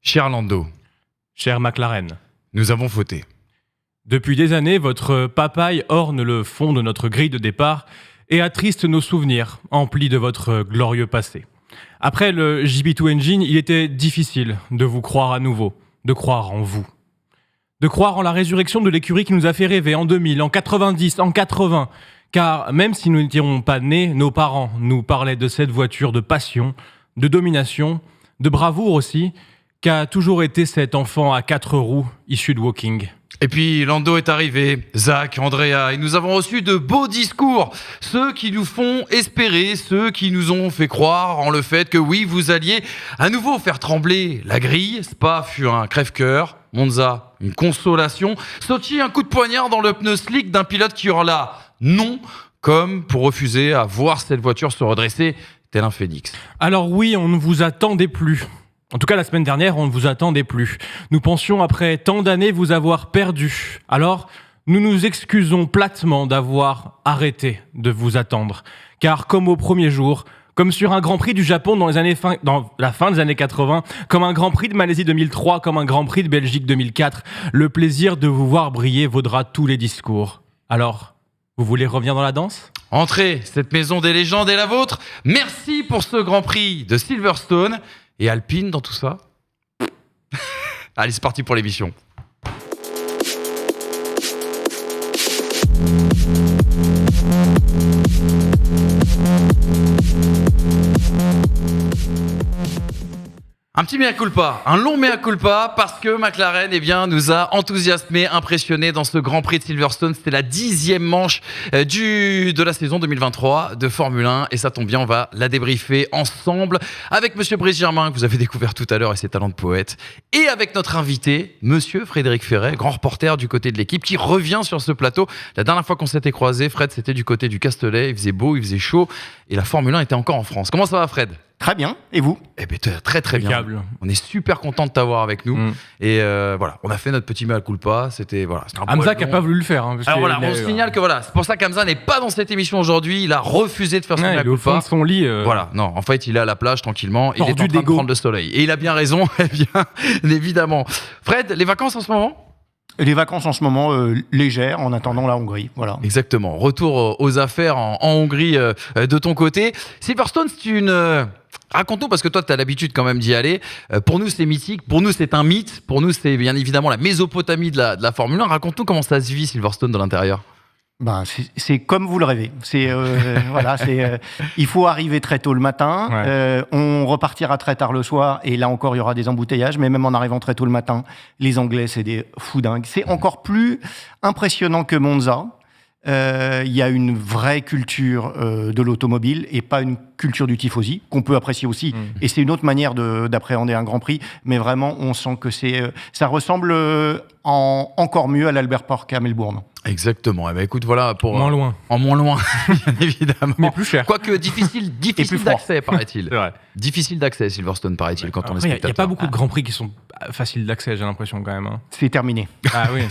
Cher Lando, Cher McLaren, nous avons fauté. depuis des années, votre papaye orne le fond de notre grille de départ et attriste nos souvenirs, emplis de votre glorieux passé. Après le JB2 Engine, il était difficile de vous croire à nouveau, de croire en vous. De croire en la résurrection de l'écurie qui nous a fait rêver en 2000, en 90, en 80. Car même si nous n'étions pas nés, nos parents nous parlaient de cette voiture de passion, de domination, de bravoure aussi, qu'a toujours été cet enfant à 4 roues issu de Woking. Et puis Lando est arrivé, Zach, Andrea, et nous avons reçu de beaux discours. Ceux qui nous font espérer, ceux qui nous ont fait croire en le fait que oui, vous alliez à nouveau faire trembler la grille. Spa fut un crève-cœur, Monza une consolation, Sochi un coup de poignard dans le pneu slick d'un pilote qui hurla non, comme pour refuser à voir cette voiture se redresser tel un phénix. Alors oui, on ne vous attendait plus. En tout cas, la semaine dernière, on ne vous attendait plus. Nous pensions, après tant d'années, vous avoir perdu. Alors, nous nous excusons platement d'avoir arrêté de vous attendre. Car comme au premier jour, comme sur un Grand Prix du Japon dans la fin des années 80, comme un Grand Prix de Malaisie 2003, comme un Grand Prix de Belgique 2004, le plaisir de vous voir briller vaudra tous les discours. Alors, vous voulez revenir dans la danse ? Entrez, cette maison des légendes est la vôtre. Merci pour ce Grand Prix de Silverstone. Et Alpine dans tout ça. Allez, c'est parti pour l'émission. Un petit mea culpa, un long mea culpa, parce que McLaren nous a enthousiasmés, impressionnés dans ce Grand Prix de Silverstone. C'était la 10e manche de la saison 2023 de Formule 1. Et ça tombe bien, on va la débriefer ensemble avec Monsieur Brice Germain, que vous avez découvert tout à l'heure et ses talents de poète. Et avec notre invité, Monsieur Frédéric Ferret, grand reporter du côté de l'équipe, qui revient sur ce plateau. La dernière fois qu'on s'était croisés, Fred, c'était du côté du Castellet. Il faisait beau, il faisait chaud. Et la Formule 1 était encore en France. Comment ça va, Fred ? Très bien, et vous ? Eh bien, très très bien. Impeccable. On est super content de t'avoir avec nous. Et voilà, on a fait notre petit mea culpa. C'était un Hamza poil qui n'a long. pas voulu le faire. Parce Alors que voilà, il a- on signale que c'est pour ça qu'Hamza n'est pas dans cette émission aujourd'hui. Il a refusé de faire son Ouais, mea il est au fond culpa. de son lit. Voilà, non, en fait, il est à la plage tranquillement. Il est en Tordu train de d'ego. prendre le soleil. Et il a bien raison, eh bien, évidemment. Fred, les vacances en ce moment ? Les vacances en ce moment légères en attendant la Hongrie, voilà. Exactement. Retour aux affaires en Hongrie de ton côté. Silverstone, c'est une... Raconte-nous, parce que toi, tu as l'habitude quand même d'y aller. Pour nous, c'est mythique. Pour nous, c'est un mythe. Pour nous, c'est bien évidemment la Mésopotamie de la Formule 1. Raconte-nous comment ça se vit, Silverstone, de l'intérieur. Ben, c'est comme vous le rêvez. Il faut arriver très tôt le matin. Ouais. On repartira très tard le soir. Et là encore, il y aura des embouteillages. Mais même en arrivant très tôt le matin, les Anglais, c'est des fous dingues. C'est encore plus impressionnant que Monza. Il y a une vraie culture de l'automobile et pas une culture du tifosi, qu'on peut apprécier aussi. Et c'est une autre manière d'appréhender un Grand Prix. Mais vraiment, on sent que ça ressemble encore mieux à l'Albert Park à Melbourne. Exactement. Eh ben, écoute, voilà, pour Moins loin. en moins loin, bien évidemment. Mais plus cher. Quoique difficile plus froid. d'accès, paraît-il. C'est vrai. Difficile d'accès, Silverstone, paraît-il, quand on est Après, il spectateur. n'y a pas beaucoup de Grands Prix qui sont faciles d'accès, j'ai l'impression quand même. Hein. C'est terminé. Ah oui.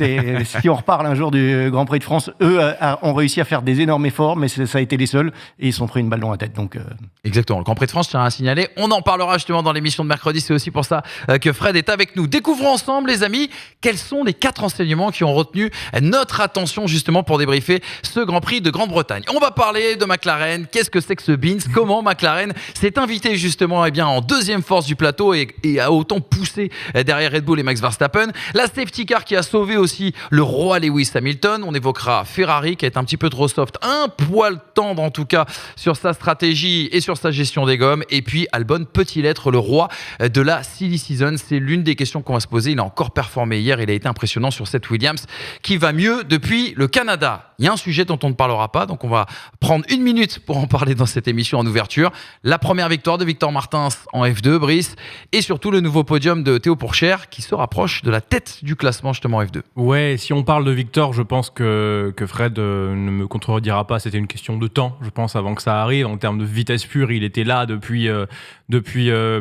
Si on reparle un jour du Grand Prix de France, eux ont réussi à faire des énormes efforts, mais ça a été les seuls, et ils se sont pris une balle dans la tête. Donc, Exactement. Le Grand Prix de France, je tiens à signaler. On en parlera justement dans l'émission de mercredi. C'est aussi pour ça que Fred est avec nous. Découvrons ensemble, les amis, quels sont les 4 enseignements qui ont retenu notre attention justement pour débriefer ce Grand Prix de Grande-Bretagne. On va parler de McLaren. Qu'est-ce que c'est que ce Beans ? Comment McLaren s'est invité justement en deuxième force du plateau et a autant poussé derrière Red Bull et Max Verstappen. La safety car qui a sauvé aussi le roi Lewis Hamilton. On évoquera Ferrari qui est un petit peu trop soft, un poil tendre en tout cas sur sa stratégie et sur sa gestion des gommes. Et puis Albon peut-il être le roi de la silly season ? C'est l'une des questions qu'on va se poser. Il a encore performé hier. Il a été impressionnant sur cette Williams qui va mieux depuis le Canada. Il y a un sujet dont on ne parlera pas, donc on va prendre 1 minute pour en parler dans cette émission en ouverture. La première victoire de Victor Martins en F2, Brice, et surtout le nouveau podium de Théo Pourchaire qui se rapproche de la tête du classement justement F2. Ouais, si on parle de Victor, je pense que Fred ne me contredira pas. C'était une question de temps, je pense, avant que ça arrive. En termes de vitesse pure, il était là depuis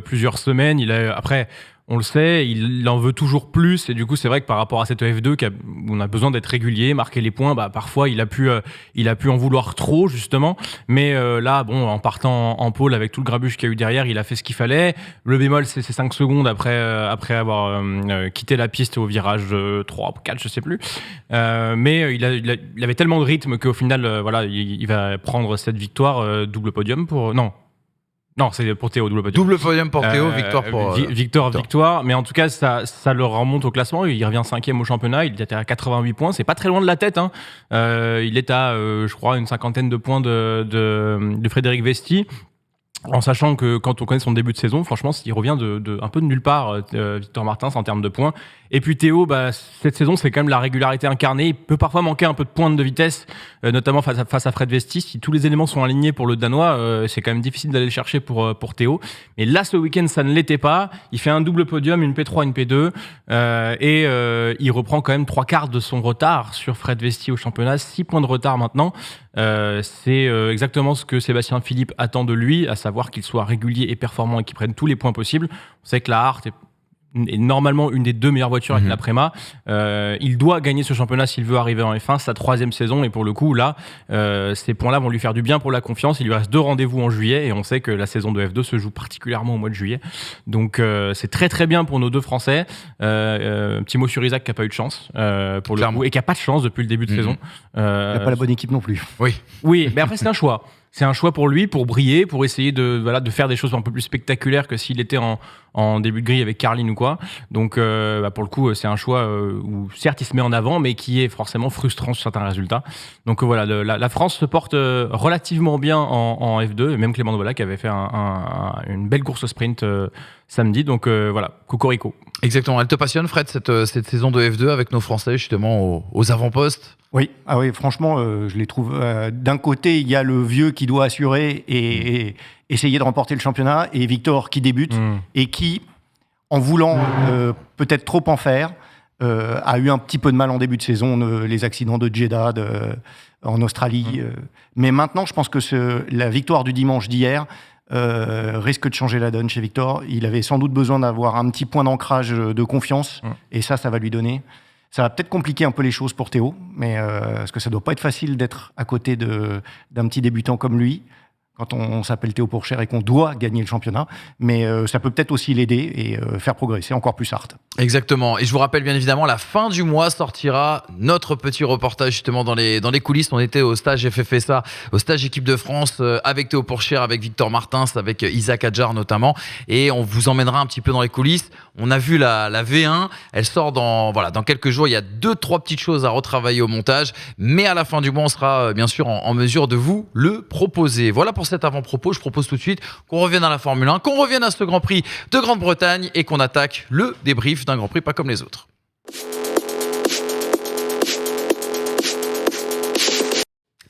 plusieurs semaines. Après, on le sait, il en veut toujours plus. Et du coup, c'est vrai que par rapport à cette F2, où on a besoin d'être régulier, marquer les points, parfois fois, il a pu en vouloir trop, justement. Mais là, bon, en partant en pôle avec tout le grabuge qu'il y a eu derrière, il a fait ce qu'il fallait. Le bémol, c'est ces 5 secondes après avoir quitté la piste au virage 3 ou 4, je sais plus. Mais il avait tellement de rythme qu'au final, il va prendre cette victoire, double podium pour... Non, c'est pour Théo, double podium. Double podium pour Théo, victoire pour... Victoire. Mais en tout cas, ça le remonte au classement. Il revient 5e au championnat. Il était à 88 points. C'est pas très loin de la tête. Hein. Il est à, je crois, une 50aine de points de Frédéric Vesti. En sachant que quand on connaît son début de saison, franchement, il revient un peu de nulle part, Victor Martins, en termes de points. Et puis Théo, cette saison, c'est quand même la régularité incarnée. Il peut parfois manquer un peu de pointe de vitesse, notamment face à Fred Vesti. Si tous les éléments sont alignés pour le Danois, c'est quand même difficile d'aller le chercher pour Théo. Mais là, ce week-end, ça ne l'était pas. Il fait un double podium, une P3, une P2. Et il reprend quand même 3/4 de son retard sur Fred Vesti au championnat. 6 points de retard maintenant. C'est exactement ce que Sébastien Philippe attend de lui, à savoir qu'il soit régulier et performant et qu'il prenne tous les points possibles. On sait que la Hart est normalement une des 2 meilleures voitures avec la Prema. Il doit gagner ce championnat s'il veut arriver en F1, sa 3e saison, et pour le coup là, ces points-là vont lui faire du bien pour la confiance. Il lui reste 2 rendez-vous en juillet, et on sait que la saison de F2 se joue particulièrement au mois de juillet, donc c'est très très bien pour nos 2 Français. Petit mot sur Isaac qui n'a pas eu de chance pour le coup, et qui n'a pas de chance depuis le début de saison. Il n'a pas la bonne équipe non plus. Oui, mais après c'est un choix. C'est un choix pour lui, pour briller, pour essayer de faire des choses un peu plus spectaculaires que s'il était en début de grille avec Carlin ou quoi. Donc, pour le coup, c'est un choix où, certes, il se met en avant, mais qui est forcément frustrant sur certains résultats. Donc, voilà, la France se porte relativement bien en F2, et même Clément Novola qui avait fait une belle course au sprint samedi. Donc, voilà, cocorico. Exactement. Elle te passionne, Fred, cette saison de F2 avec nos Français, justement, aux avant-postes? Oui, franchement, je les trouve. D'un côté, il y a le vieux qui doit assurer et essayer de remporter le championnat, et Victor qui débute et qui, en voulant peut-être trop en faire, a eu un petit peu de mal en début de saison, les accidents de Jeddah en Australie. Mais maintenant, je pense que la victoire du dimanche d'hier risque de changer la donne chez Victor. Il avait sans doute besoin d'avoir un petit point d'ancrage de confiance, et ça va lui donner. Ça va peut-être compliquer un peu les choses pour Théo, mais parce que ça doit pas être facile d'être à côté d'un petit débutant comme lui, quand on s'appelle Théo Pourchaire et qu'on doit gagner le championnat. Mais ça peut peut-être aussi l'aider et faire progresser encore plus Hart. Exactement. Et je vous rappelle bien évidemment, la fin du mois sortira notre petit reportage justement dans les coulisses. On était au stage FFSA, au stage équipe de France, avec Théo Pourchaire, avec Victor Martins, avec Isaac Adjar notamment. Et on vous emmènera un petit peu dans les coulisses. On a vu la V1, elle sort dans quelques jours. Il y a 2-3 petites choses à retravailler au montage. Mais à la fin du mois, on sera bien sûr en mesure de vous le proposer. Voilà pour cet avant-propos. Je propose tout de suite qu'on revienne à la Formule 1, qu'on revienne à ce Grand Prix de Grande-Bretagne et qu'on attaque le débrief d'un Grand Prix pas comme les autres.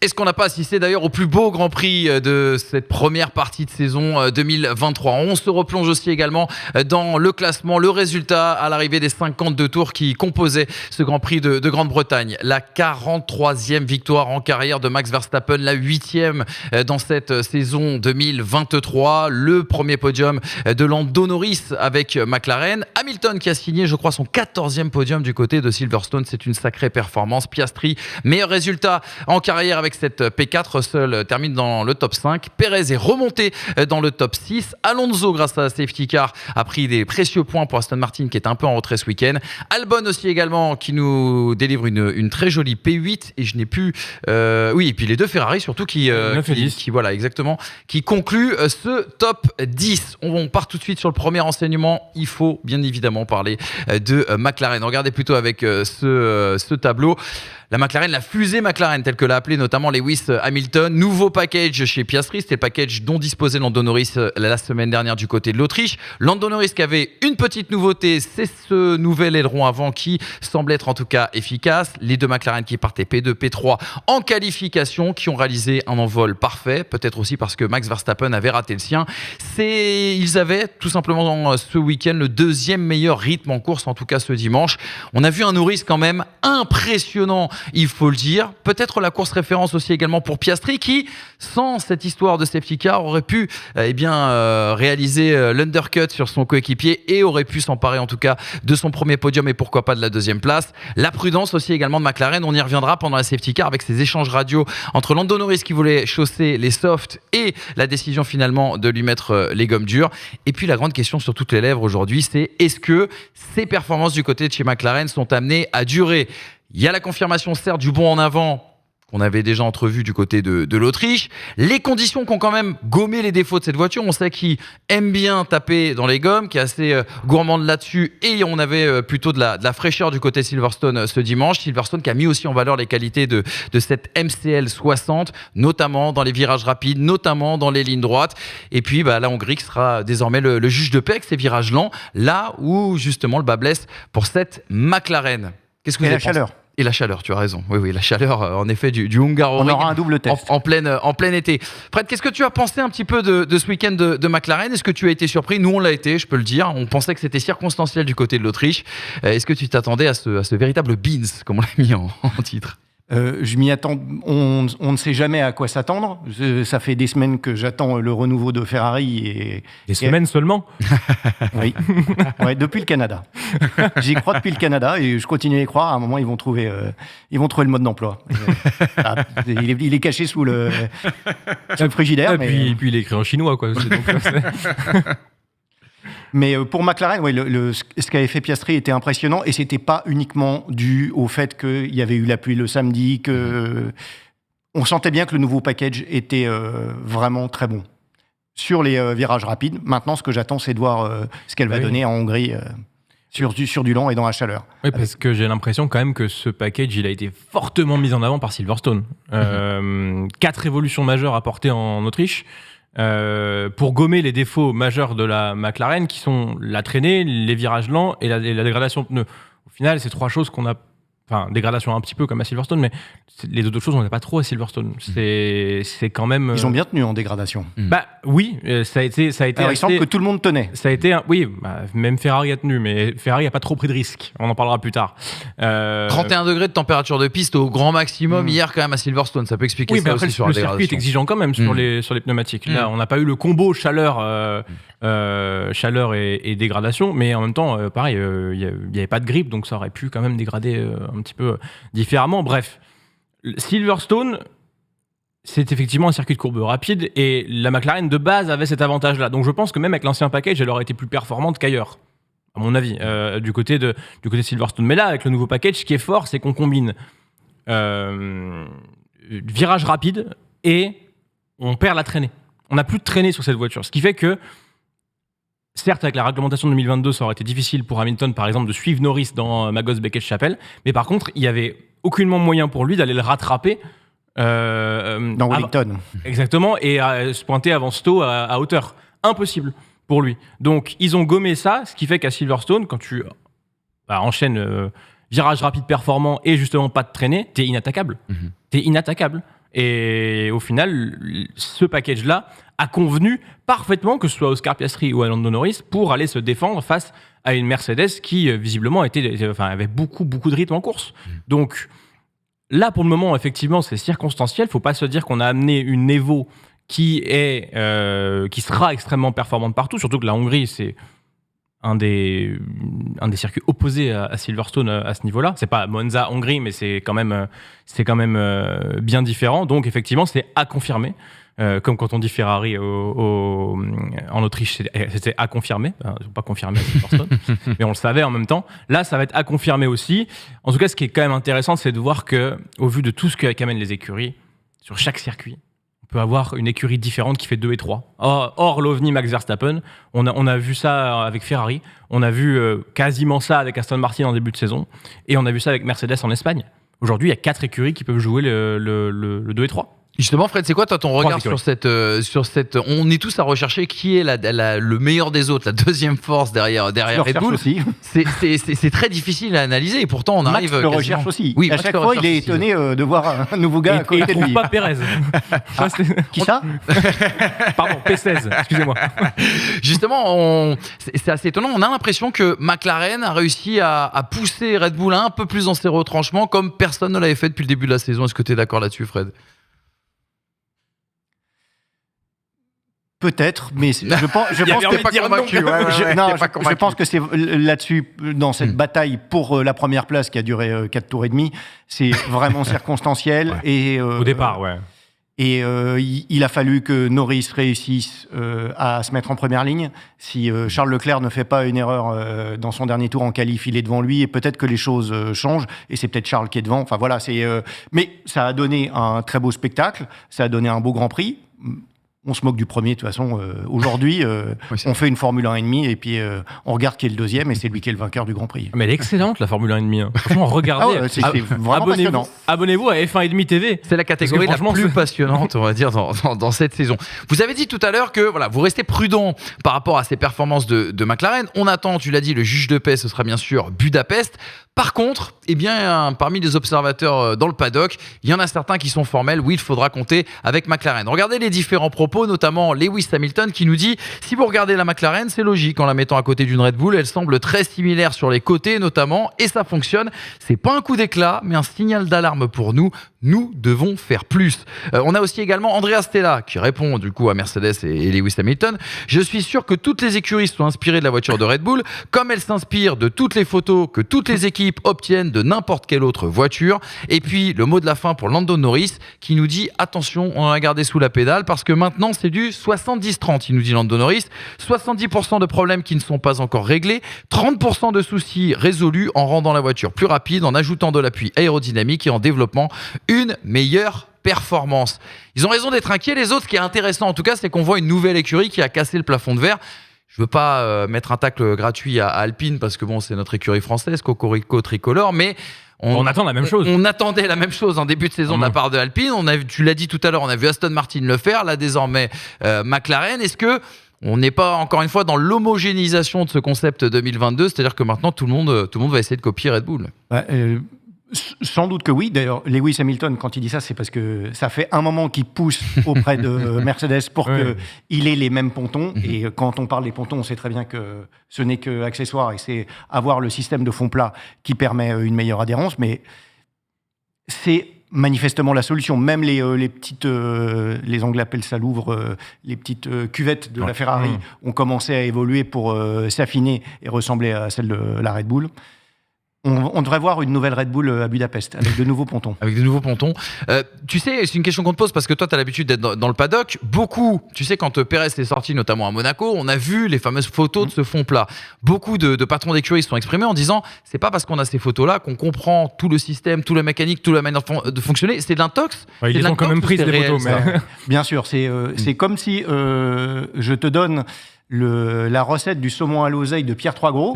Est-ce qu'on n'a pas assisté d'ailleurs au plus beau Grand Prix de cette première partie de saison 2023 ? On se replonge aussi également dans le classement, le résultat à l'arrivée des 52 tours qui composaient ce Grand Prix de Grande-Bretagne. La 43e victoire en carrière de Max Verstappen, la 8e dans cette saison 2023. Le premier podium de Lando Norris avec McLaren. Hamilton qui a signé, je crois, son 14e podium du côté de Silverstone. C'est une sacrée performance. Piastri, meilleur résultat en carrière avec cette P4, Russell termine dans le top 5. Perez est remonté dans le top 6. Alonso, grâce à la safety car, a pris des précieux points pour Aston Martin qui est un peu en retrait ce week-end. Albon aussi également qui nous délivre une très jolie P8 et je n'ai plus... oui, et puis les 2 Ferrari surtout qui voilà, exactement, qui concluent ce top 10. On part tout de suite sur le premier enseignement. Il faut bien évidemment parler de McLaren. Regardez plutôt avec ce tableau. La McLaren, la fusée McLaren, telle que l'a appelée notamment Lewis Hamilton. Nouveau package chez Piastri, c'était le package dont disposait Lando Norris la semaine dernière du côté de l'Autriche. Lando Norris qui avait une petite nouveauté, c'est ce nouvel aileron avant qui semble être en tout cas efficace. Les 2 McLaren qui partaient P2, P3 en qualification, qui ont réalisé un envol parfait, peut-être aussi parce que Max Verstappen avait raté le sien. Ils avaient tout simplement ce week-end le 2e meilleur rythme en course, en tout cas ce dimanche. On a vu un Norris quand même impressionnant il faut le dire. Peut-être la course référence aussi également pour Piastri qui, sans cette histoire de safety car, aurait pu réaliser l'undercut sur son coéquipier et aurait pu s'emparer en tout cas de son premier podium et pourquoi pas de la deuxième place. La prudence aussi également de McLaren, on y reviendra pendant la safety car avec ces échanges radio entre Lando Norris qui voulait chausser les softs et la décision finalement de lui mettre les gommes dures. Et puis la grande question sur toutes les lèvres aujourd'hui, c'est est-ce que ces performances du côté de chez McLaren sont amenées à durer? Il y a la confirmation certes du bond en avant qu'on avait déjà entrevu du côté de l'Autriche. Les conditions qui ont quand même gommé les défauts de cette voiture. On sait qu'il aime bien taper dans les gommes, qui est assez gourmande là-dessus. Et on avait plutôt de la fraîcheur du côté Silverstone ce dimanche. Silverstone qui a mis aussi en valeur les qualités de cette MCL 60, notamment dans les virages rapides, notamment dans les lignes droites. Et puis la Hongrie qui sera désormais le juge de paix avec ces virages lents, là où justement le bas blesse pour cette McLaren. Qu'est-ce que vous Et avez la chaleur. Et la chaleur, tu as raison. Oui, la chaleur, en effet, du Hungaroring. On aura un double test. En plein été. Fred, qu'est-ce que tu as pensé un petit peu de ce week-end de McLaren? Est-ce que tu as été surpris? Nous, on l'a été, je peux le dire. On pensait que c'était circonstanciel du côté de l'Autriche. Est-ce que tu t'attendais à ce véritable beans, comme on l'a mis en titre? Je m'y attends. On ne sait jamais à quoi s'attendre. Ça fait des semaines que j'attends le renouveau de Ferrari. Des semaines seulement? Oui. Ouais, depuis le Canada. J'y crois depuis le Canada et je continue à y croire. À un moment, ils vont trouver le mode d'emploi. Il est caché sous le frigidaire. Puis il est écrit en chinois, quoi. Mais pour McLaren, ce qu'avait fait Piastri était impressionnant et c'était pas uniquement dû au fait qu'il y avait eu la pluie le samedi, on sentait bien que le nouveau package était vraiment très bon. Sur les virages rapides, maintenant ce que j'attends c'est de voir ce qu'elle va donner en Hongrie sur du lent et dans la chaleur. Oui, parce que j'ai l'impression quand même que ce package il a été fortement mis en avant par Silverstone. 4 évolutions majeures apportées en Autriche. Pour gommer les défauts majeurs de la McLaren qui sont la traînée, les virages lents et la dégradation de pneus. Au final, c'est 3 choses qu'on a... Enfin, dégradation un petit peu comme à Silverstone, mais les autres choses, on n'a pas trop à Silverstone. C'est quand même... Ils ont bien tenu en dégradation. Oui, ça a été Alors, il semble que tout le monde tenait. Ça a été... même Ferrari a tenu, mais Ferrari n'a pas trop pris de risques. On en parlera plus tard. 31 degrés de température de piste au grand maximum hier quand même à Silverstone. Ça peut expliquer ça aussi sur la dégradation. Le circuit est exigeant quand même sur les pneumatiques. Là, on n'a pas eu le combo chaleur et dégradation, mais en même temps, pareil, il n'y avait pas de grippe, donc ça aurait pu quand même dégrader un petit peu différemment. Bref, Silverstone, c'est effectivement un circuit de courbe rapide et la McLaren de base avait cet avantage-là. Donc je pense que même avec l'ancien package, elle aurait été plus performante qu'ailleurs, à mon avis, du côté de Silverstone. Mais là, avec le nouveau package, ce qui est fort, c'est qu'on combine virage rapide et on perd la traînée. On n'a plus de traînée sur cette voiture, ce qui fait que certes, avec la réglementation de 2022, ça aurait été difficile pour Hamilton, par exemple, de suivre Norris dans Magos-Beckett-Chapelle. Mais par contre, il n'y avait aucunement moyen pour lui d'aller le rattraper. Dans Wellington. Exactement, et se pointer avant Stowe à hauteur. Impossible pour lui. Donc, ils ont gommé ça, ce qui fait qu'à Silverstone, quand tu enchaînes virage rapide performant et justement pas de traînée, t'es inattaquable. T'es inattaquable. Et au final, ce package-là a convenu parfaitement, que ce soit Oscar Piastri ou à Lando Norris, pour aller se défendre face à une Mercedes qui, visiblement, avait beaucoup de rythme en course. Donc, là, pour le moment, effectivement, c'est circonstanciel. Il ne faut pas se dire qu'on a amené une Evo qui sera extrêmement performante partout, surtout que la Hongrie, c'est un des circuits opposés à Silverstone à ce niveau-là. C'est pas Monza, Hongrie, mais c'est quand même bien différent. Donc, effectivement, c'est à confirmer. Comme quand on dit Ferrari en Autriche, c'était à confirmer. Pas confirmé à Silverstone, mais on le savait en même temps. Là, ça va être à confirmer aussi. En tout cas, ce qui est quand même intéressant, c'est de voir que, au vu de tout ce qu'amènent les écuries, sur chaque circuit, on peut avoir une écurie différente qui fait 2 et 3. Or l'OVNI Max Verstappen, on a vu ça avec Ferrari, on a vu quasiment ça avec Aston Martin en début de saison, et on a vu ça avec Mercedes en Espagne. Aujourd'hui, il y a 4 écuries qui peuvent jouer le 2 et 3. Justement, Fred, c'est quoi toi ton regard sur cette, on est tous à rechercher qui est le meilleur des autres, la deuxième force derrière Red Bull. Aussi. C'est très difficile à analyser et pourtant on Max arrive. le recherche aussi. Oui, à chaque fois, il est étonné de voir un nouveau gars à côté de lui. Pas Pérez. Qui ça? Pardon, P16. Excusez-moi. Justement, c'est assez étonnant. On a l'impression que McLaren a réussi à pousser Red Bull un peu plus dans ses retranchements, comme personne ne l'avait fait depuis le début de la saison. Est-ce que tu es d'accord là-dessus, Fred? Peut-être, mais je pense que je pense que c'est là-dessus, dans cette bataille pour la première place qui a duré 4 tours et demi, c'est vraiment circonstanciel. Et, au départ, ouais. Et il a fallu que Norris réussisse à se mettre en première ligne. Si Charles Leclerc ne fait pas une erreur dans son dernier tour en qualif, il est devant lui et peut-être que les choses changent. Et c'est peut-être Charles qui est devant. Enfin voilà, mais ça a donné un très beau spectacle, ça a donné un beau Grand Prix. On se moque du premier, de toute façon. Aujourd'hui, on fait une Formule 1,5 et puis on regarde qui est le deuxième et c'est lui qui est le vainqueur du Grand Prix. Mais elle est excellente, la Formule 1,5. Hein. Franchement, regardez. C'est vraiment passionnant. Abonnez-vous à F1,5 TV. C'est la catégorie la plus passionnante, on va dire, dans cette saison. Vous avez dit tout à l'heure que voilà, vous restez prudent par rapport à ces performances de McLaren. On attend, tu l'as dit, le juge de paix, ce sera bien sûr Budapest. Par contre, eh bien, parmi les observateurs dans le paddock, il y en a certains qui sont formels. Oui, il faudra compter avec McLaren. Regardez les différents propos, notamment Lewis Hamilton qui nous dit « Si vous regardez la McLaren, c'est logique en la mettant à côté d'une Red Bull. Elle semble très similaire sur les côtés notamment et ça fonctionne. C'est pas un coup d'éclat, mais un signal d'alarme pour nous. Nous devons faire plus. » On a aussi également Andrea Stella qui répond du coup à Mercedes et Lewis Hamilton. « Je suis sûr que toutes les écuries sont inspirées de la voiture de Red Bull, comme elles s'inspirent de toutes les photos que toutes les équipes obtiennent de n'importe quelle autre voiture. » Et puis le mot de la fin pour Lando Norris qui nous dit attention, on a gardé sous la pédale parce que maintenant c'est du 70-30, il nous dit Lando Norris. 70% de problèmes qui ne sont pas encore réglés, 30% de soucis résolus en rendant la voiture plus rapide, en ajoutant de l'appui aérodynamique et en développant une meilleure performance. Ils ont raison d'être inquiets les autres. Ce qui est intéressant en tout cas, c'est qu'on voit une nouvelle écurie qui a cassé le plafond de verre. Je veux pas mettre un tacle gratuit à Alpine parce que bon, c'est notre écurie française, Cocorico tricolore, mais on attend la même chose. On attendait la même chose en début de saison de la part de Alpine. Tu l'as dit tout à l'heure, on a vu Aston Martin le faire, là désormais McLaren. Est-ce que on n'est pas encore une fois dans l'homogénéisation de ce concept 2022, c'est-à-dire que maintenant tout le monde va essayer de copier Red Bull? Sans doute que oui. D'ailleurs, Lewis Hamilton, quand il dit ça, c'est parce que ça fait un moment qu'il pousse auprès de Mercedes pour qu'il ait les mêmes pontons. Et quand on parle des pontons, on sait très bien que ce n'est que accessoire et c'est avoir le système de fond plat qui permet une meilleure adhérence. Mais c'est manifestement la solution. Même les petites, les Anglais appellent ça Louvre, les petites cuvettes de la Ferrari ont commencé à évoluer pour s'affiner et ressembler à celle de la Red Bull. On devrait voir une nouvelle Red Bull à Budapest, avec de nouveaux pontons. Avec de nouveaux pontons. Tu sais, c'est une question qu'on te pose parce que toi, tu as l'habitude d'être dans le paddock. Beaucoup, tu sais, quand Pérez est sorti, notamment à Monaco, on a vu les fameuses photos de ce fond plat. Beaucoup de patrons d'écurie se sont exprimés en disant c'est pas parce qu'on a ces photos-là qu'on comprend tout le système, tout la mécanique, toute la manière de fonctionner. C'est de l'intox. Ils ont quand même pris les photos. Mais... Bien sûr, c'est comme si je te donne la recette du saumon à l'oseille de Pierre Troisgros.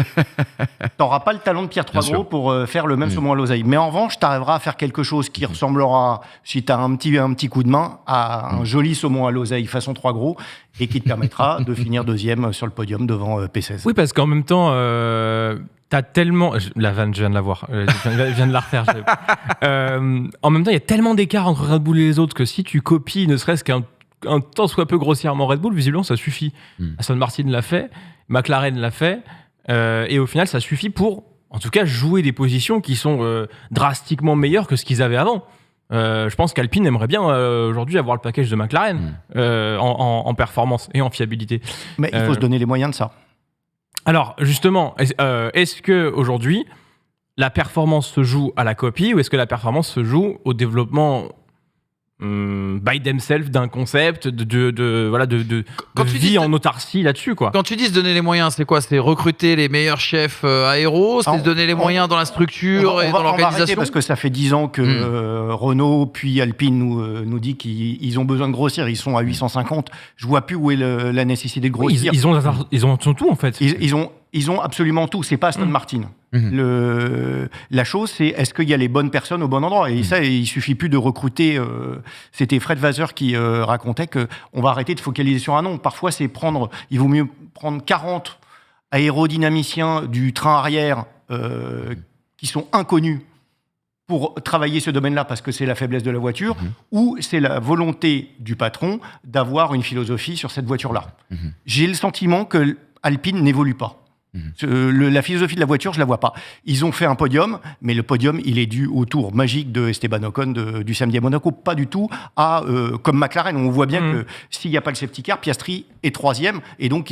T'auras pas le talent de Pierre Troisgros pour faire le même saumon à l'oseille. Mais en revanche, tu arriveras à faire quelque chose qui ressemblera, si tu as un petit coup de main, à un joli saumon à l'oseille façon Troisgros et qui te permettra de finir deuxième sur le podium devant P16. Oui, parce qu'en même temps, t'as tellement... La vanne, je viens de la voir. Je viens de la refaire. En même temps, il y a tellement d'écart entre Red Bull et les autres que si tu copies ne serait-ce qu'un tant soit peu grossièrement Red Bull, visiblement ça suffit. Aston Martin l'a fait, McLaren l'a fait, et au final ça suffit pour, en tout cas, jouer des positions qui sont drastiquement meilleures que ce qu'ils avaient avant. Je pense qu'Alpine aimerait bien aujourd'hui avoir le package de McLaren en performance et en fiabilité. Mais il faut se donner les moyens de ça. Alors justement, est-ce que aujourd'hui la performance se joue à la copie ou est-ce que la performance se joue au développement by themselves d'un concept de vie en autarcie là-dessus, quoi. Quand tu dis se donner les moyens, c'est quoi? C'est recruter les meilleurs chefs aéros, c'est se donner les moyens dans la structure et dans l'organisation. On va arrêter parce que ça fait 10 ans que Renault puis Alpine nous dit qu'ils ont besoin de grossir. Ils sont à 850. Je vois plus où est la nécessité de grossir. Ils ont tout en fait. Ils ont absolument tout. C'est pas Aston Martin. La chose, c'est est-ce qu'il y a les bonnes personnes au bon endroit. Et ça, il suffit plus de recruter. C'était Fred Vasseur qui racontait qu'on va arrêter de focaliser sur un nom. Parfois, il vaut mieux prendre 40 aérodynamiciens du train arrière qui sont inconnus pour travailler ce domaine-là parce que c'est la faiblesse de la voiture, ou c'est la volonté du patron d'avoir une philosophie sur cette voiture-là. J'ai le sentiment que Alpine n'évolue pas. La philosophie de la voiture, je la vois pas. Ils ont fait un podium, mais le podium, il est dû au tour magique de Esteban Ocon du samedi à Monaco, pas du tout comme McLaren. On voit bien que s'il n'y a pas le safety car, Piastri est 3e, et donc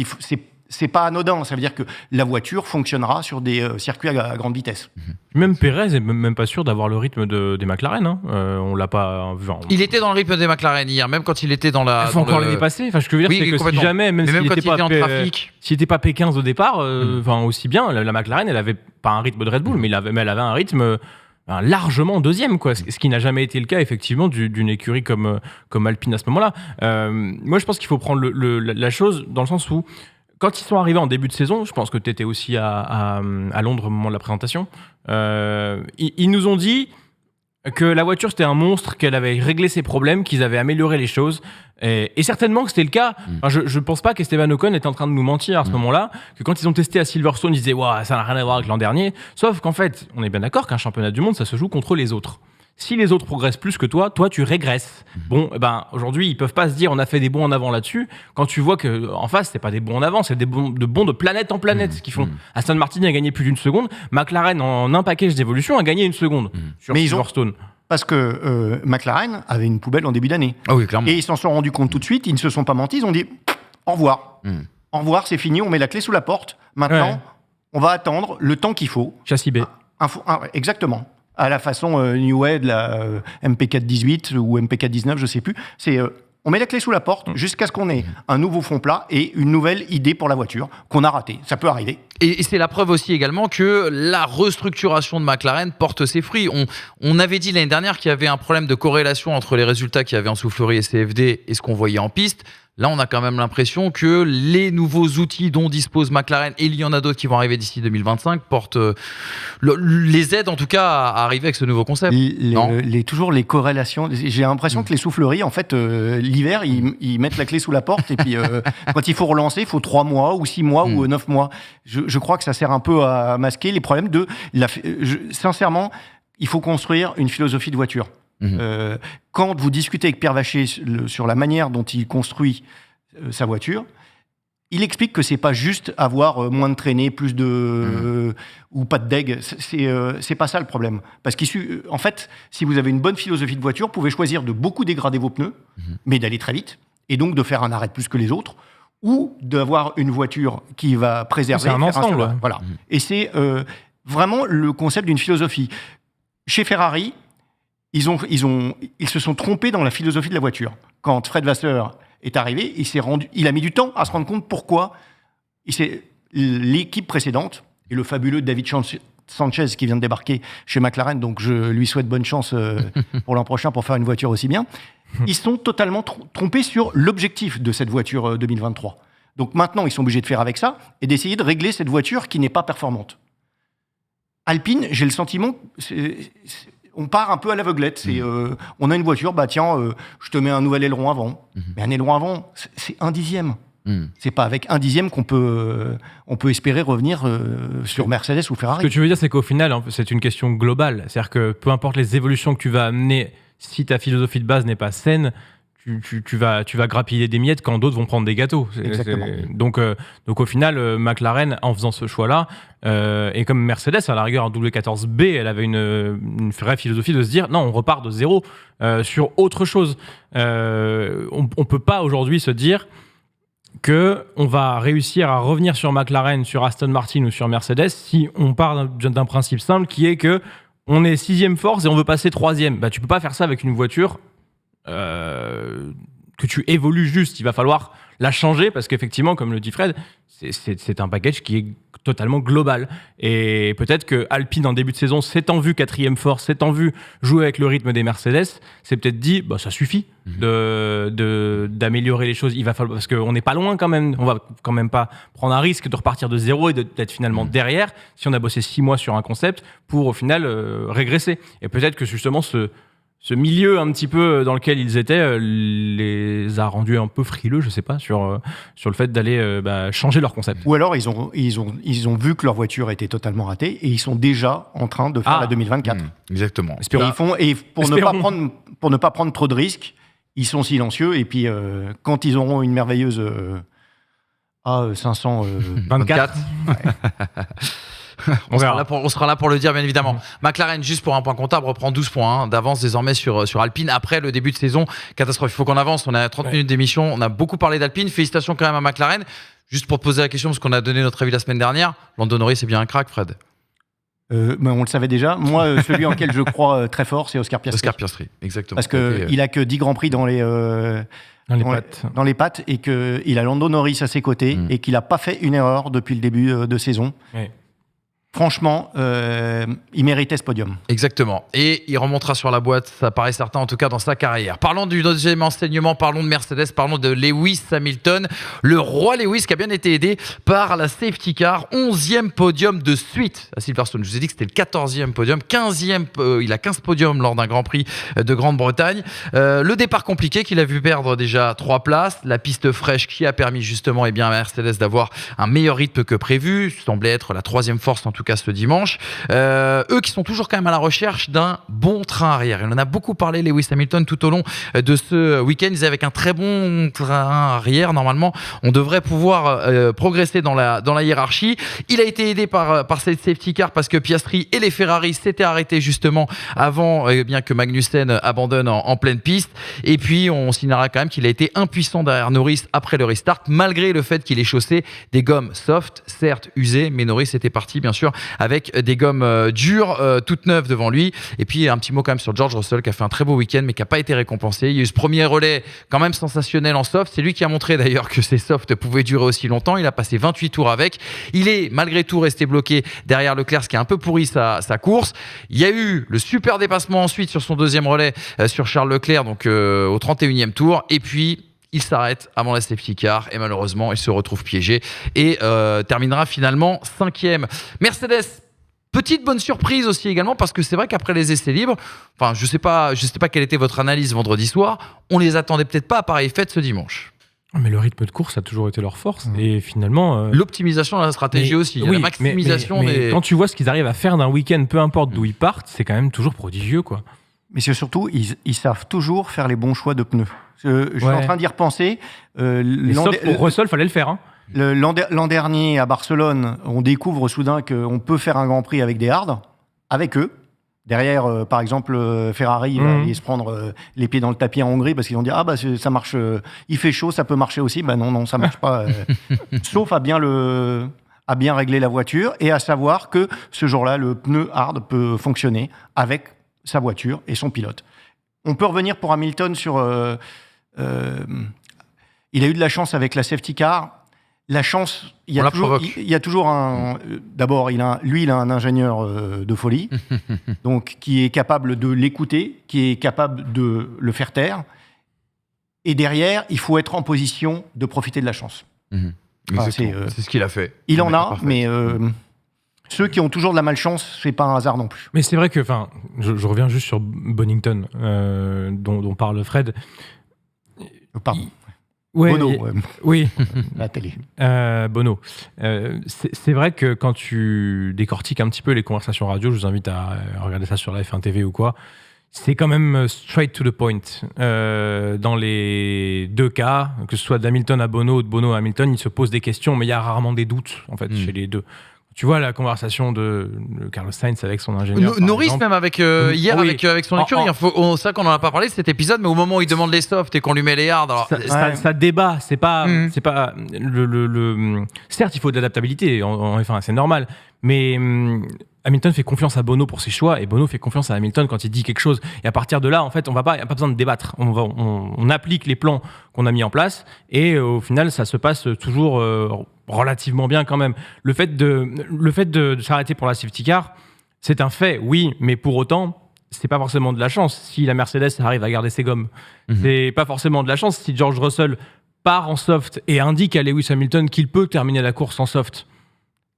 c'est pas anodin. Ça veut dire que la voiture fonctionnera sur des circuits à grande vitesse. Même Pérez est même pas sûr d'avoir le rythme des McLaren. Hein. On l'a pas vu. Il était dans le rythme des McLaren hier, même quand il était dans la. Il faut encore le dépasser. Enfin, ce que je veux dire, c'est que si jamais, même s'il n'était pas en trafic, s'il n'était pas P15 au départ, aussi bien, la McLaren, elle avait pas un rythme de Red Bull, mais elle avait un rythme largement deuxième, quoi. Ce qui n'a jamais été le cas, effectivement, d'une écurie comme Alpine à ce moment-là. Moi, je pense qu'il faut prendre la chose dans le sens où, quand ils sont arrivés en début de saison, je pense que tu étais aussi à Londres au moment de la présentation, ils nous ont dit que la voiture c'était un monstre, qu'elle avait réglé ses problèmes, qu'ils avaient amélioré les choses. Et certainement que c'était le cas. Enfin, je pense pas qu'Esteban Ocon était en train de nous mentir à ce moment-là, que quand ils ont testé à Silverstone, ils disaient « ça n'a rien à voir avec l'an dernier ». Sauf qu'en fait, on est bien d'accord qu'un championnat du monde, ça se joue contre les autres. Si les autres progressent plus que toi, tu régresses. Bon, aujourd'hui, ils peuvent pas se dire on a fait des bons en avant là-dessus. Quand tu vois que en face, c'est pas des bons en avant, c'est des bons de planète en planète ce qu'ils font. Aston Martin a gagné plus d'une seconde. McLaren, en un package d'évolution, a gagné une seconde sur Silverstone. Parce que McLaren avait une poubelle en début d'année. Ah oui, clairement. Et ils s'en sont rendus compte tout de suite. Ils ne se sont pas mentis. Ils ont dit au revoir. Au revoir, c'est fini. On met la clé sous la porte. Maintenant, on va attendre le temps qu'il faut. Châssis B. Exactement. À la façon New Way de la MP418 ou MP419, je sais plus. C'est on met la clé sous la porte jusqu'à ce qu'on ait un nouveau fond plat et une nouvelle idée pour la voiture qu'on a ratée. Ça peut arriver. Et c'est la preuve aussi également que la restructuration de McLaren porte ses fruits. On avait dit l'année dernière qu'il y avait un problème de corrélation entre les résultats qu'il y avait en soufflerie et CFD et ce qu'on voyait en piste. Là, on a quand même l'impression que les nouveaux outils dont dispose McLaren, et il y en a d'autres qui vont arriver d'ici 2025, les aident en tout cas à arriver avec ce nouveau concept. Toujours les corrélations. J'ai l'impression que les souffleries, en fait, l'hiver, ils mettent la clé sous la porte et puis quand il faut relancer, il faut 3 mois ou 6 mois ou 9 mois. Je crois que ça sert un peu à masquer les problèmes sincèrement, il faut construire une philosophie de voiture. Quand vous discutez avec Pierre Vacher sur la manière dont il construit sa voiture, il explique que c'est pas juste avoir moins de traînées, plus de ou pas de deg. C'est pas ça le problème. Parce qu'en fait, si vous avez une bonne philosophie de voiture, vous pouvez choisir de beaucoup dégrader vos pneus, mais d'aller très vite, et donc de faire un arrêt de plus que les autres, ou d'avoir une voiture qui va préserver. C'est un ensemble. Voilà. Et c'est vraiment le concept d'une philosophie. Chez Ferrari, ils se sont trompés dans la philosophie de la voiture. Quand Fred Vasseur est arrivé, il a mis du temps à se rendre compte pourquoi l'équipe précédente, et le fabuleux David Sanchez qui vient de débarquer chez McLaren, donc je lui souhaite bonne chance pour l'an prochain pour faire une voiture aussi bien, ils sont totalement trompés sur l'objectif de cette voiture 2023. Donc maintenant, ils sont obligés de faire avec ça et d'essayer de régler cette voiture qui n'est pas performante. Alpine, j'ai le sentiment... on part un peu à l'aveuglette. On a une voiture, je te mets un nouvel aileron avant. Mais un aileron avant, c'est 1/10. C'est pas avec 1/10 qu'on peut espérer revenir sur Mercedes ou Ferrari. Ce que tu veux dire, c'est qu'au final, c'est une question globale. C'est-à-dire que peu importe les évolutions que tu vas amener, si ta philosophie de base n'est pas saine, tu vas grappiller des miettes quand d'autres vont prendre des gâteaux. Exactement. Donc au final, McLaren, en faisant ce choix-là, et comme Mercedes, à la rigueur en W14B, elle avait une vraie philosophie de se dire non, on repart de zéro sur autre chose. On peut pas aujourd'hui se dire qu'on va réussir à revenir sur McLaren, sur Aston Martin ou sur Mercedes si on part d'un principe simple qui est que on est 6e force et on veut passer 3e. Tu peux pas faire ça avec une voiture que tu évolues juste. Il va falloir l'a changé parce qu'effectivement, comme le dit Fred, c'est un package qui est totalement global. Et peut-être que Alpine en début de saison, s'étant vu 4e force, s'étant vu jouer avec le rythme des Mercedes, s'est peut-être dit ça suffit d'améliorer les choses. Il va falloir, parce qu'on n'est pas loin quand même. On va quand même pas prendre un risque de repartir de zéro et d'être finalement derrière si on a bossé 6 mois sur un concept pour au final régresser. Et peut-être que justement ce milieu un petit peu dans lequel ils étaient les a rendus un peu frileux, je sais pas, sur le fait d'aller changer leur concept. Ou alors ils ont vu que leur voiture était totalement ratée et ils sont déjà en train de faire la 2024. Exactement. Et pour ne pas prendre trop de risques, ils sont silencieux et puis quand ils auront une merveilleuse A524. On sera là pour le dire, bien évidemment. McLaren, juste pour un point comptable, reprend 12 points d'avance désormais sur Alpine. Après le début de saison, catastrophe. Il faut qu'on avance. On a 30 minutes d'émission. On a beaucoup parlé d'Alpine. Félicitations quand même à McLaren. Juste pour te poser la question, parce qu'on a donné notre avis la semaine dernière, Lando Norris, c'est bien un crack, Fred. On le savait déjà. Moi, celui en lequel je crois très fort, c'est Oscar Piastri. Oscar Piastri, exactement. Parce qu'il a que 10 Grands Prix dans les pattes et qu'il a Lando Norris à ses côtés et qu'il n'a pas fait une erreur depuis le début de saison. Oui. Franchement, il méritait ce podium. Exactement. Et il remontera sur la boîte, ça paraît certain, en tout cas dans sa carrière. Parlons du deuxième enseignement, parlons de Mercedes, parlons de Lewis Hamilton. Le roi Lewis qui a bien été aidé par la safety car. 11e podium de suite à Silverstone. Je vous ai dit que c'était le 14e podium. Il a 15 podiums lors d'un Grand Prix de Grande-Bretagne. Le départ compliqué qu'il a vu perdre déjà 3 places. La piste fraîche qui a permis justement à Mercedes d'avoir un meilleur rythme que prévu. Ça semblait être la 3e force en tout cas ce dimanche. Eux qui sont toujours quand même à la recherche d'un bon train arrière. Il en a beaucoup parlé, Lewis Hamilton, tout au long de ce week-end. Ils disaient avec un très bon train arrière, normalement, on devrait pouvoir progresser dans la hiérarchie. Il a été aidé par cette safety car parce que Piastri et les Ferrari s'étaient arrêtés justement avant bien que Magnussen abandonne en pleine piste. Et puis, on signalera quand même qu'il a été impuissant derrière Norris après le restart, malgré le fait qu'il ait chaussé des gommes soft, certes usées, mais Norris était parti, bien sûr, avec des gommes dures, toutes neuves devant lui. Et puis un petit mot quand même sur George Russell qui a fait un très beau week-end mais qui n'a pas été récompensé. Il y a eu ce premier relais quand même sensationnel en soft. C'est lui qui a montré d'ailleurs que ces softs pouvaient durer aussi longtemps. Il a passé 28 tours avec. Il est malgré tout resté bloqué derrière Leclerc, ce qui a un peu pourri sa course. Il y a eu le super dépassement ensuite sur son deuxième relais sur Charles Leclerc, donc au 31e tour. Et puis il s'arrête avant la safety car et malheureusement il se retrouve piégé et terminera finalement 5e. Mercedes, petite bonne surprise aussi également parce que c'est vrai qu'après les essais libres, enfin je sais pas quelle était votre analyse vendredi soir, on les attendait peut-être pas à pareille fête ce dimanche. Mais le rythme de course a toujours été leur force et finalement l'optimisation de la stratégie aussi, la maximisation mais quand tu vois ce qu'ils arrivent à faire d'un week-end, peu importe d'où ils partent, c'est quand même toujours prodigieux quoi. Mais c'est surtout, ils savent toujours faire les bons choix de pneus. Je suis en train d'y repenser. Sauf pour Russell, fallait le faire. Hein. L'an dernier, à Barcelone, on découvre soudain qu'on peut faire un Grand Prix avec des hards, avec eux. Derrière, par exemple, Ferrari va aller se prendre les pieds dans le tapis en Hongrie parce qu'ils vont dire ça marche, il fait chaud, ça peut marcher aussi. Non, ça marche pas. Sauf à bien régler la voiture et à savoir que ce jour-là, le pneu hard peut fonctionner avec sa voiture et son pilote. On peut revenir pour Hamilton sur... il a eu de la chance avec la safety car. La chance, il y a toujours un... D'abord, il a un ingénieur de folie, donc qui est capable de l'écouter, qui est capable de le faire taire. Et derrière, il faut être en position de profiter de la chance. C'est ce qu'il a fait. Il en a, mais... ceux qui ont toujours de la malchance, c'est pas un hasard non plus. Mais c'est vrai que, je reviens juste sur Bonington, dont parle Fred. Pardon. Bono. Oui. La télé. Bono. C'est vrai que quand tu décortiques un petit peu les conversations radio, je vous invite à regarder ça sur la F1 TV ou quoi, c'est quand même straight to the point. Dans les deux cas, que ce soit d'Hamilton à Bono ou de Bono à Hamilton, il se pose des questions, mais il y a rarement des doutes en fait chez les deux. Tu vois la conversation de Carlos Sainz avec son ingénieur. Norris même avec hier avec son écurie. C'est vrai qu'on en a pas parlé de cet épisode, mais au moment où il demande les softs et qu'on lui met les hards, alors ça débat. C'est pas le. Certes, il faut de l'adaptabilité. Enfin, c'est normal. Mais Hamilton fait confiance à Bono pour ses choix et Bono fait confiance à Hamilton quand il dit quelque chose. Et à partir de là, en fait, il n'y a pas besoin de débattre. On applique les plans qu'on a mis en place et au final, ça se passe toujours relativement bien quand même. Le fait de s'arrêter pour la safety car, c'est un fait, oui, mais pour autant, c'est pas forcément de la chance. Si la Mercedes arrive à garder ses gommes, c'est pas forcément de la chance. Si George Russell part en soft et indique à Lewis Hamilton qu'il peut terminer la course en soft,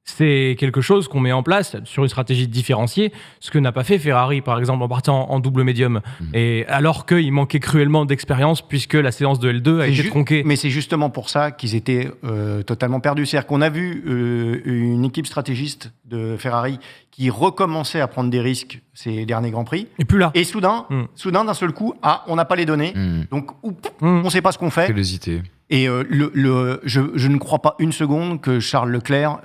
c'est quelque chose qu'on met en place sur une stratégie différenciée, ce que n'a pas fait Ferrari, par exemple, en partant en double médium. Et alors qu'il manquait cruellement d'expérience, puisque la séance de L2 a été tronquée. Mais c'est justement pour ça qu'ils étaient totalement perdus. C'est-à-dire qu'on a vu une équipe stratégiste de Ferrari qui recommençait à prendre des risques ces derniers Grands Prix. Et plus là. Et soudain, d'un seul coup, on n'a pas les données. Donc, on ne sait pas ce qu'on fait. Curiosité. Et je ne crois pas une seconde que Charles Leclerc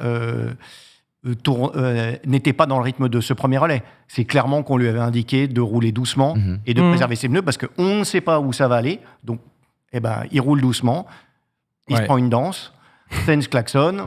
n'était pas dans le rythme de ce premier relais. C'est clairement qu'on lui avait indiqué de rouler doucement et de préserver ses pneus parce qu'on ne sait pas où ça va aller. Donc, il roule doucement, il se prend une danse, Sainz klaxonne.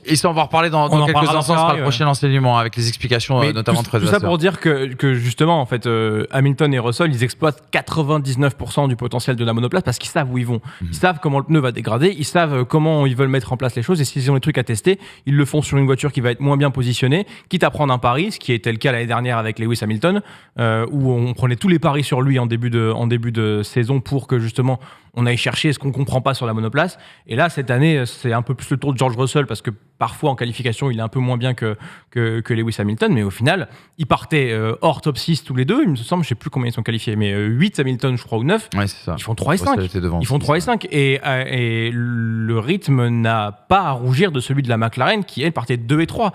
Et ça, on va en reparler dans quelques instants, ce sera le prochain enseignement avec les explications notamment de Fred Vasseur. Tout ça pour dire que justement, en fait, Hamilton et Russell, ils exploitent 99% du potentiel de la monoplace parce qu'ils savent où ils vont. Ils savent comment le pneu va dégrader, ils savent comment ils veulent mettre en place les choses et s'ils ont des trucs à tester, ils le font sur une voiture qui va être moins bien positionnée, quitte à prendre un pari, ce qui était le cas l'année dernière avec Lewis Hamilton, où on prenait tous les paris sur lui en début de saison pour que justement on aille chercher ce qu'on comprend pas sur la monoplace. Et là, cette année, c'est un peu plus le tour de George Russell parce que parfois en qualification, il est un peu moins bien que Lewis Hamilton, mais au final, ils partaient hors top 6 tous les deux. Il me semble, je sais plus combien ils sont qualifiés, mais 8 Hamilton, je crois, ou 9. Ouais, c'est ça. Ils font 3 et 5. Ils font 3 et 5. Et le rythme n'a pas à rougir de celui de la McLaren qui, elle, partait 2 et 3.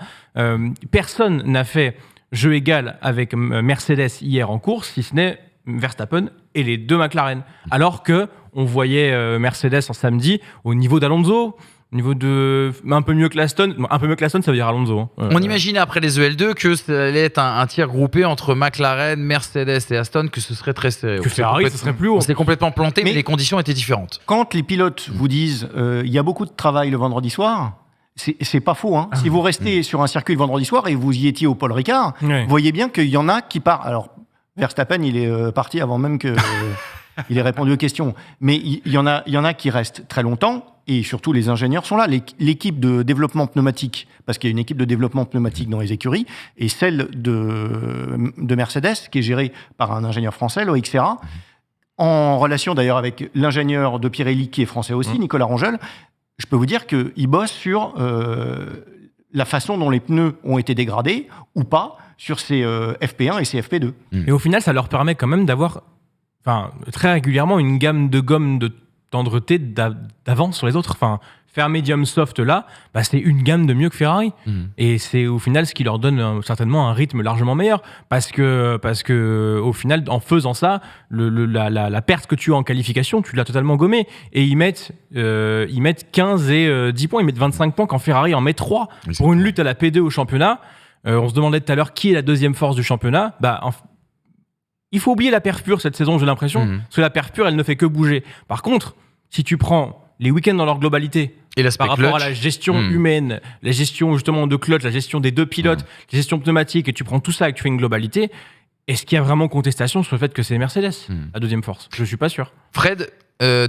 Personne n'a fait jeu égal avec Mercedes hier en course, si ce n'est Verstappen et les deux McLaren. Alors que on voyait Mercedes en samedi au niveau d'Alonso, au niveau de un peu mieux que l'Aston. Un peu mieux que l'Aston, ça veut dire Alonso. On imaginait après les EL2 que ça allait être un tir groupé entre McLaren, Mercedes et Aston, que ce serait très serré. Que Ferrari, ce serait plus haut. On s'est complètement planté, mais les conditions étaient différentes. Quand les pilotes vous disent il y a beaucoup de travail le vendredi soir, c'est pas faux. Hein. Si vous restez sur un circuit le vendredi soir et vous y étiez au Paul Ricard, vous voyez bien qu'il y en a qui partent. Alors, Verstappen, il est parti avant même que il ait répondu aux questions. Mais il y en a qui restent très longtemps, et surtout les ingénieurs sont là. L'équipe de développement pneumatique, parce qu'il y a une équipe de développement pneumatique dans les écuries, et celle de Mercedes, qui est gérée par un ingénieur français, Loïc Serra, en relation d'ailleurs avec l'ingénieur de Pirelli, qui est français aussi, Nicolas Rangel. Je peux vous dire qu'il bosse sur la façon dont les pneus ont été dégradés, ou pas, sur ces FP1 et ces FP2. Et au final, ça leur permet quand même d'avoir très régulièrement une gamme de gomme de tendreté d'avance sur les autres. Faire medium soft là, c'est une gamme de mieux que Ferrari. Et c'est au final ce qui leur donne certainement un rythme largement meilleur. Parce que au final, en faisant ça, la perte que tu as en qualification, tu l'as totalement gommée. Et ils mettent 15 et 10 points, ils mettent 25 points quand Ferrari en met 3. Pour une lutte à la P2 au championnat, on se demandait tout à l'heure qui est la deuxième force du championnat. Il faut oublier la perf pure cette saison, j'ai l'impression, parce que la perf pure, elle ne fait que bouger. Par contre, si tu prends les week-ends dans leur globalité, et par rapport à la gestion humaine, la gestion justement de clutch, la gestion des deux pilotes, la gestion pneumatique, et tu prends tout ça et que tu fais une globalité, est-ce qu'il y a vraiment contestation sur le fait que c'est Mercedes, la deuxième force ? Je ne suis pas sûr. Fred,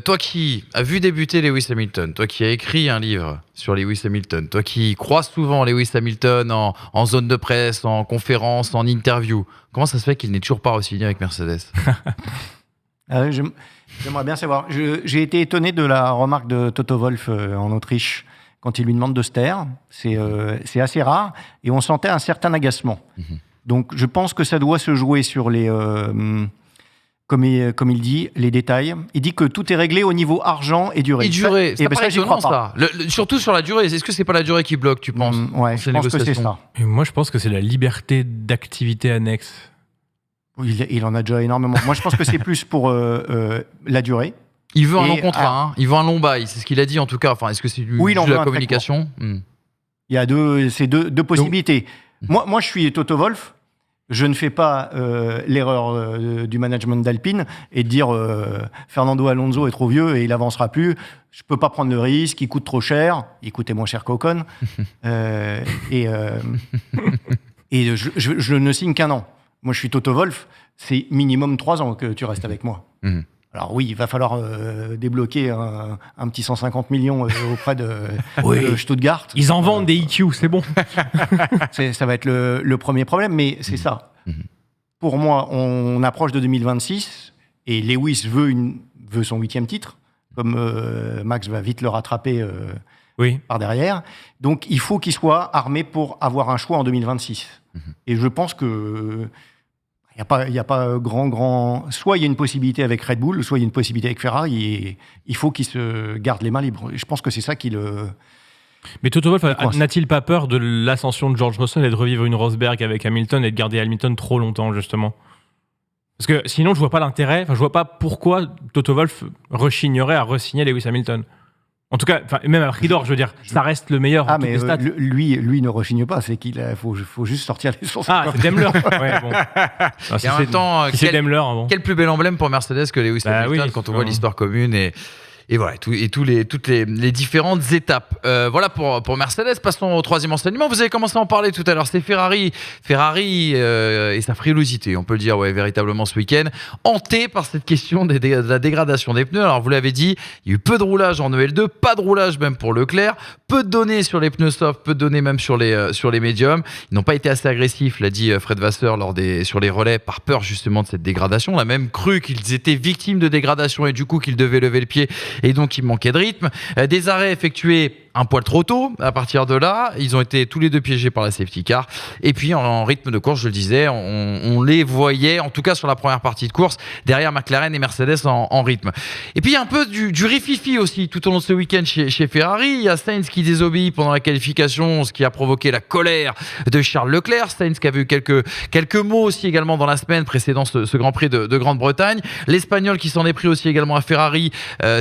toi qui as vu débuter Lewis Hamilton, toi qui as écrit un livre sur Lewis Hamilton, toi qui croises souvent Lewis Hamilton en zone de presse, en conférence, en interview, comment ça se fait qu'il n'est toujours pas re-signé avec Mercedes ? J'aimerais bien savoir. J'ai été étonné de la remarque de Toto Wolff en Autriche quand il lui demande de se taire. C'est assez rare et on sentait un certain agacement. Donc je pense que ça doit se jouer sur les... Comme il dit, les détails. Il dit que tout est réglé au niveau argent et durée. Et durée, ça paraît étonnant, ça. Surtout sur la durée. Est-ce que c'est pas la durée qui bloque, tu penses Ouais, je pense que c'est ça. Et moi, je pense que c'est la liberté d'activité annexe. Il en a déjà énormément. Moi, je pense que c'est plus pour la durée. Il veut un long contrat, il veut un long bail. C'est ce qu'il a dit en tout cas. Est-ce que c'est de la communication ? Il y a deux possibilités. Moi, je suis Toto Wolff. Je ne fais pas l'erreur du management d'Alpine et de dire Fernando Alonso est trop vieux et il avancera plus. Je peux pas prendre le risque, il coûte trop cher. Il coûtait moins cher qu'Ocon. Et je ne signe qu'un an. Moi, je suis Toto Wolff. C'est minimum 3 ans que tu restes avec moi. Alors oui, il va falloir débloquer un petit 150 millions auprès de Stuttgart. Ils en vendent des EQ, c'est bon. Ça va être le premier problème, mais c'est ça. Pour moi, on approche de 2026 et Lewis veut son 8e titre, comme Max va vite le rattraper par derrière. Donc il faut qu'il soit armé pour avoir un choix en 2026. Et je pense que il n'y a pas grand... Soit il y a une possibilité avec Red Bull, soit il y a une possibilité avec Ferrari. Et il faut qu'il se garde les mains libres. Et je pense que c'est ça qui le... Mais Toto Wolff n'a-t-il pas peur de l'ascension de George Russell et de revivre une Rosberg avec Hamilton et de garder Hamilton trop longtemps, justement? Parce que sinon, je vois pas l'intérêt, je vois pas pourquoi Toto Wolff rechignerait à re-signer Lewis Hamilton. En tout cas, même à prix d'or, je veux dire, ça reste le meilleur en toutes les stats. Lui ne rechigne pas, c'est qu'il faut juste sortir les sources. Ah, c'est Daimler. Ouais, bon. Alors, et en même temps, quel plus bel emblème pour Mercedes que Lewis Hamilton quand on voit l'histoire commune et voilà, toutes les différentes étapes. Voilà pour Mercedes. Passons au 3e enseignement. Vous avez commencé à en parler tout à l'heure. C'est Ferrari et sa frilosité, on peut le dire, véritablement ce week-end, hanté par cette question de la dégradation des pneus. Alors vous l'avez dit, il y a eu peu de roulage en EL2, pas de roulage même pour Leclerc, peu de données sur les pneus soft, peu de données même sur les médiums. Ils n'ont pas été assez agressifs, l'a dit Fred Vasseur sur les relais, par peur justement de cette dégradation. On a même cru qu'ils étaient victimes de dégradation et du coup qu'ils devaient lever le pied. Et donc il manquait de rythme. Des arrêts effectués un poil trop tôt. À partir de là, ils ont été tous les deux piégés par la safety car. Et puis en rythme de course, je le disais, on les voyait, en tout cas sur la première partie de course, derrière McLaren et Mercedes en rythme. Et puis il y a un peu du rififi aussi tout au long de ce week-end chez Ferrari. Il y a Sainz qui désobéit pendant la qualification, ce qui a provoqué la colère de Charles Leclerc. Sainz qui avait eu quelques mots aussi également dans la semaine précédant ce Grand Prix de Grande-Bretagne. L'Espagnol qui s'en est pris aussi également à Ferrari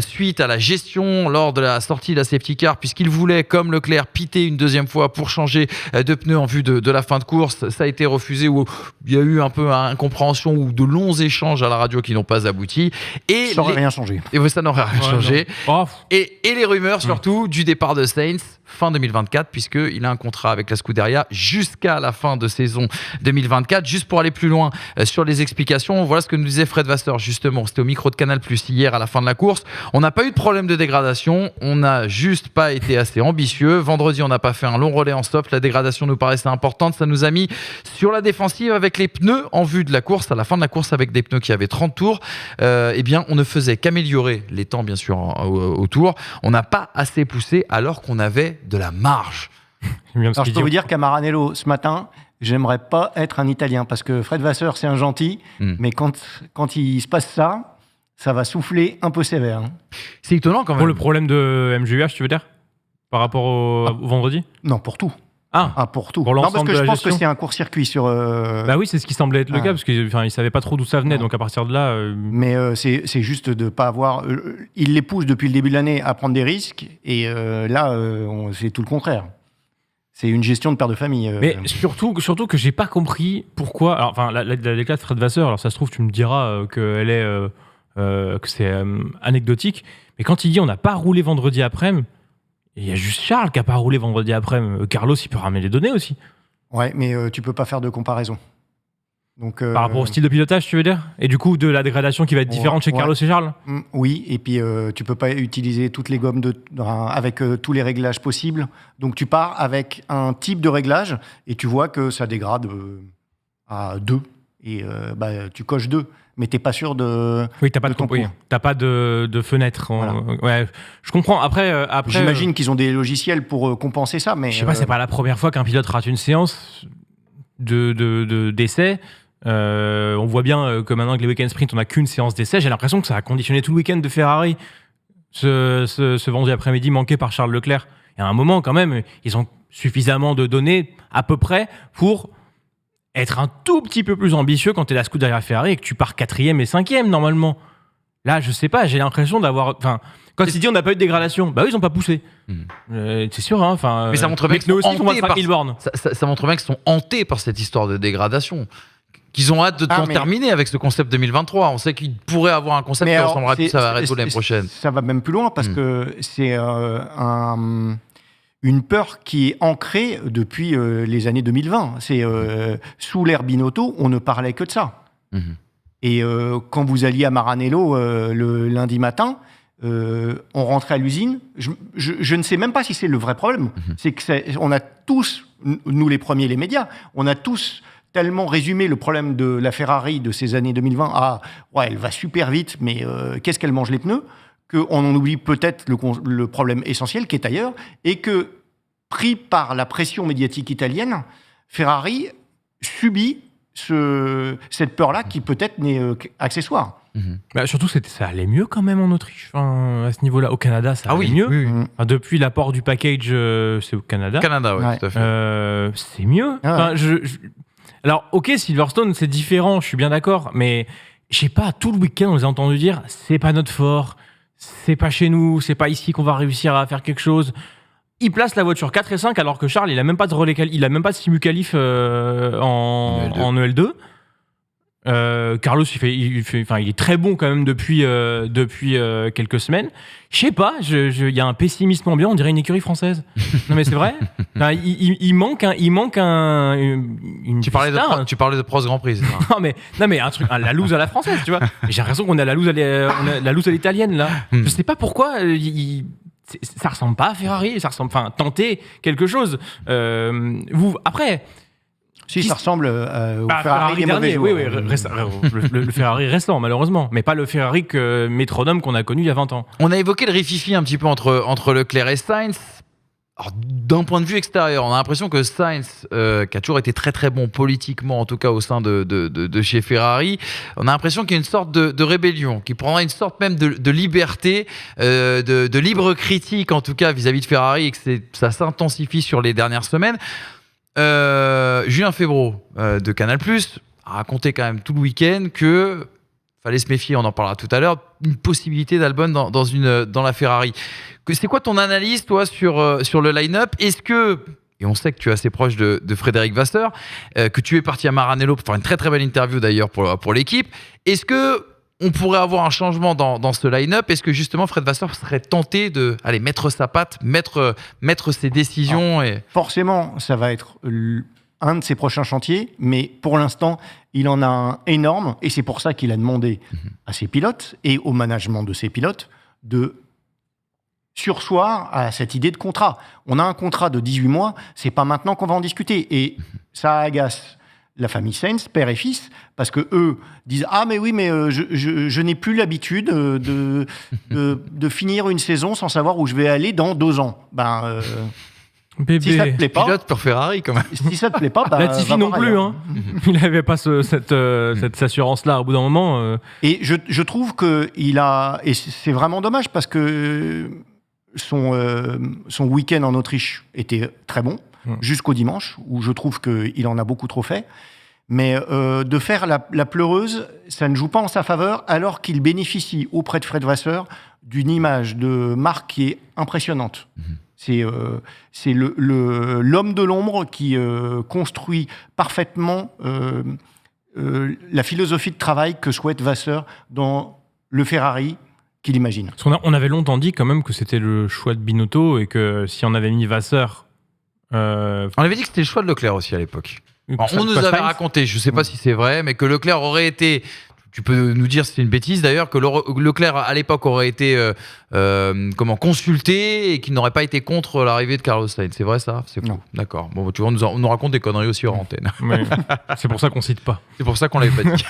suite à la gestion lors de la sortie de la safety car, puisqu'il voulait, comme Leclerc, piter une deuxième fois pour changer de pneus en vue de la fin de course. Ça a été refusé, où il y a eu un peu incompréhension ou de longs échanges à la radio qui n'ont pas abouti. Et ça n'aurait rien changé. Et ça n'aurait rien changé. Et les rumeurs surtout du départ de Sainz fin 2024, puisqu'il a un contrat avec la Scuderia jusqu'à la fin de saison 2024. Juste pour aller plus loin sur les explications, voilà ce que nous disait Fred Vasseur, justement. C'était au micro de Canal+ hier à la fin de la course. On n'a pas eu de problème de dégradation, on n'a juste pas été assez ambitieux. Vendredi, on n'a pas fait un long relais en stop. La dégradation nous paraissait importante. Ça nous a mis sur la défensive avec les pneus en vue de la course. À la fin de la course, avec des pneus qui avaient 30 tours, eh bien, on ne faisait qu'améliorer les temps, bien sûr, autour. On n'a pas assez poussé alors qu'on avait de la marge. Alors, je peux vous dire qu'à Maranello, ce matin, j'aimerais pas être un Italien, parce que Fred Vasseur, c'est un gentil, mais quand il se passe ça, ça va souffler un peu sévère. C'est étonnant quand même. Pour le problème de MGUH, tu veux dire? Par rapport au vendredi? Non, pour tout. Pour tout. Pour non, parce l'ensemble que de je la pense gestion. que c'est un court-circuit sur... Bah oui, c'est ce qui semblait être le cas, parce qu'ils ne savaient pas trop d'où ça venait, donc à partir de là... Mais c'est juste de ne pas avoir... ils les poussent depuis le début de l'année à prendre des risques, et là, c'est tout le contraire. C'est une gestion de père de famille. Mais surtout que j'ai pas compris pourquoi... Alors, enfin, la déclaration de Fred Vasseur, alors ça se trouve, tu me diras que c'est anecdotique, mais quand il dit on n'a pas roulé vendredi après-midi, il y a juste Charles qui n'a pas roulé vendredi après-midi. Carlos, il peut ramener les données aussi. Ouais, mais tu peux pas faire de comparaison. Donc, par rapport au style de pilotage, tu veux dire? Et du coup, de la dégradation qui va être différente chez Carlos et Charles? Oui, et puis tu peux pas utiliser toutes les gommes avec tous les réglages possibles. Donc tu pars avec un type de réglage et tu vois que ça dégrade à 2. Et tu coches 2. Mais t'es pas sûr de... Oui, t'as pas de fenêtre. Voilà. Ouais, je comprends. Après j'imagine qu'ils ont des logiciels pour compenser ça, mais... Je sais pas, c'est pas la première fois qu'un pilote rate une séance d'essai. On voit bien que maintenant que les week-end sprint, on n'a qu'une séance d'essai. J'ai l'impression que ça a conditionné tout le week-end de Ferrari. Ce vendredi après-midi manqué par Charles Leclerc. Et à un moment, quand même, ils ont suffisamment de données, à peu près, pour être un tout petit peu plus ambitieux quand tu es la Scuderia Ferrari et que tu pars 4e et 5e, normalement. Là, je sais pas, j'ai l'impression d'avoir... Enfin, quand il dit on n'a pas eu de dégradation, bah oui, ils n'ont pas poussé. C'est sûr, hein. Mais ça montre bien qu'ils sont aussi, hantés ça montre bien qu'ils sont hantés par cette histoire de dégradation. qu'ils ont hâte de terminer avec ce concept 2023. On sait qu'ils pourraient avoir un concept qui ressemblera plus à Red Bull l'année prochaine. Ça va même plus loin parce que c'est une peur qui est ancrée depuis les années 2020. C'est sous l'ère Binotto, on ne parlait que de ça. Et quand vous alliez à Maranello le lundi matin, on rentrait à l'usine. Je ne sais même pas si c'est le vrai problème. C'est que on a tous, nous les premiers, les médias, on a tous tellement résumé le problème de la Ferrari de ces années 2020 à ouais, elle va super vite, mais qu'est-ce qu'elle mange les pneus, qu'on en oublie peut-être le problème essentiel qui est ailleurs, et que, pris par la pression médiatique italienne, Ferrari subit cette peur-là qui peut-être n'est accessoire. Bah, surtout, ça allait mieux quand même en Autriche. À ce niveau-là, au Canada, ça allait mieux. Oui. Depuis l'apport du package, c'est au Canada. Canada, oui, tout à fait. C'est mieux. Alors, ok, Silverstone, c'est différent, je suis bien d'accord, mais je sais pas, tout le week-end, on les a entendu dire c'est pas notre fort, c'est pas chez nous, c'est pas ici qu'on va réussir à faire quelque chose. Il place la voiture 4 et 5 alors que Charles, il a même pas de relais, il a même pas de simu-qualif en EL2. Carlos, il est très bon quand même depuis quelques semaines. Je sais pas, il y a un pessimisme ambiant, on dirait une écurie française. Non mais c'est vrai. Il manque une. Tu parlais de Prost Grand Prix. non mais un truc, la loose à la française, tu vois. J'ai l'impression qu'on a la loose à l'italienne là. Je sais pas pourquoi. Ça ressemble pas à Ferrari, ça ressemble. Enfin, tenter quelque chose. Après. Si, ça ressemble au Ferrari des mauvais jours. Oui, le Ferrari récent, malheureusement. Mais pas le Ferrari métronome qu'on a connu il y a 20 ans. On a évoqué le rififi un petit peu entre Leclerc et Sainz. Alors, d'un point de vue extérieur, on a l'impression que Sainz, qui a toujours été très très bon politiquement, en tout cas au sein de chez Ferrari, on a l'impression qu'il y a une sorte de rébellion, qui prendra une sorte même de liberté, de libre critique, en tout cas vis-à-vis de Ferrari, et que ça s'intensifie sur les dernières semaines. Julien Febvre de Canal+, a raconté quand même tout le week-end que fallait se méfier, on en parlera tout à l'heure, une possibilité d'Albon dans la Ferrari. C'est quoi ton analyse, toi, sur le line-up ? Est-ce que, et on sait que tu es assez proche de Frédéric Vasseur, que tu es parti à Maranello pour faire une très très belle interview d'ailleurs pour l'équipe, est-ce que on pourrait avoir un changement dans ce line-up ? Est-ce que justement Fred Vasseur serait tenté de mettre sa patte, mettre ses décisions Forcément, ça va être un de ses prochains chantiers, mais pour l'instant, il en a un énorme, et c'est pour ça qu'il a demandé à ses pilotes et au management de ses pilotes de surseoir à cette idée de contrat. On a un contrat de 18 mois, c'est pas maintenant qu'on va en discuter, et ça agace la famille Sainz, père et fils, parce que eux disent mais je n'ai plus l'habitude de finir une saison sans savoir où je vais aller dans 2 ans. Bébé. Si ça te plaît pas, pilote pour Ferrari quand même. Si ça te plaît pas, Latifi non plus, hein. Il n'avait pas cette assurance-là au bout d'un moment. Et je trouve que et c'est vraiment dommage parce que son week-end en Autriche était très bon. Jusqu'au dimanche, où je trouve qu'il en a beaucoup trop fait. Mais de faire la pleureuse, ça ne joue pas en sa faveur, alors qu'il bénéficie auprès de Fred Vasseur d'une image de marque qui est impressionnante. C'est l'homme de l'ombre qui construit parfaitement la philosophie de travail que souhaite Vasseur dans le Ferrari qu'il imagine. Parce on avait longtemps dit quand même que c'était le choix de Binotto et que si on avait mis Vasseur... On avait dit que c'était le choix de Leclerc aussi à l'époque. Alors, on nous avait raconté, je ne sais pas si c'est vrai, mais que Leclerc aurait été... Tu peux nous dire si c'est une bêtise d'ailleurs, que Leclerc à l'époque aurait été consulté et qu'il n'aurait pas été contre l'arrivée de Carlos Sainz. C'est vrai ça ? C'est faux. D'accord. Bon, tu vois, on nous raconte des conneries aussi hors antenne. Mais c'est pour ça qu'on cite pas. C'est pour ça qu'on l'avait pas dit.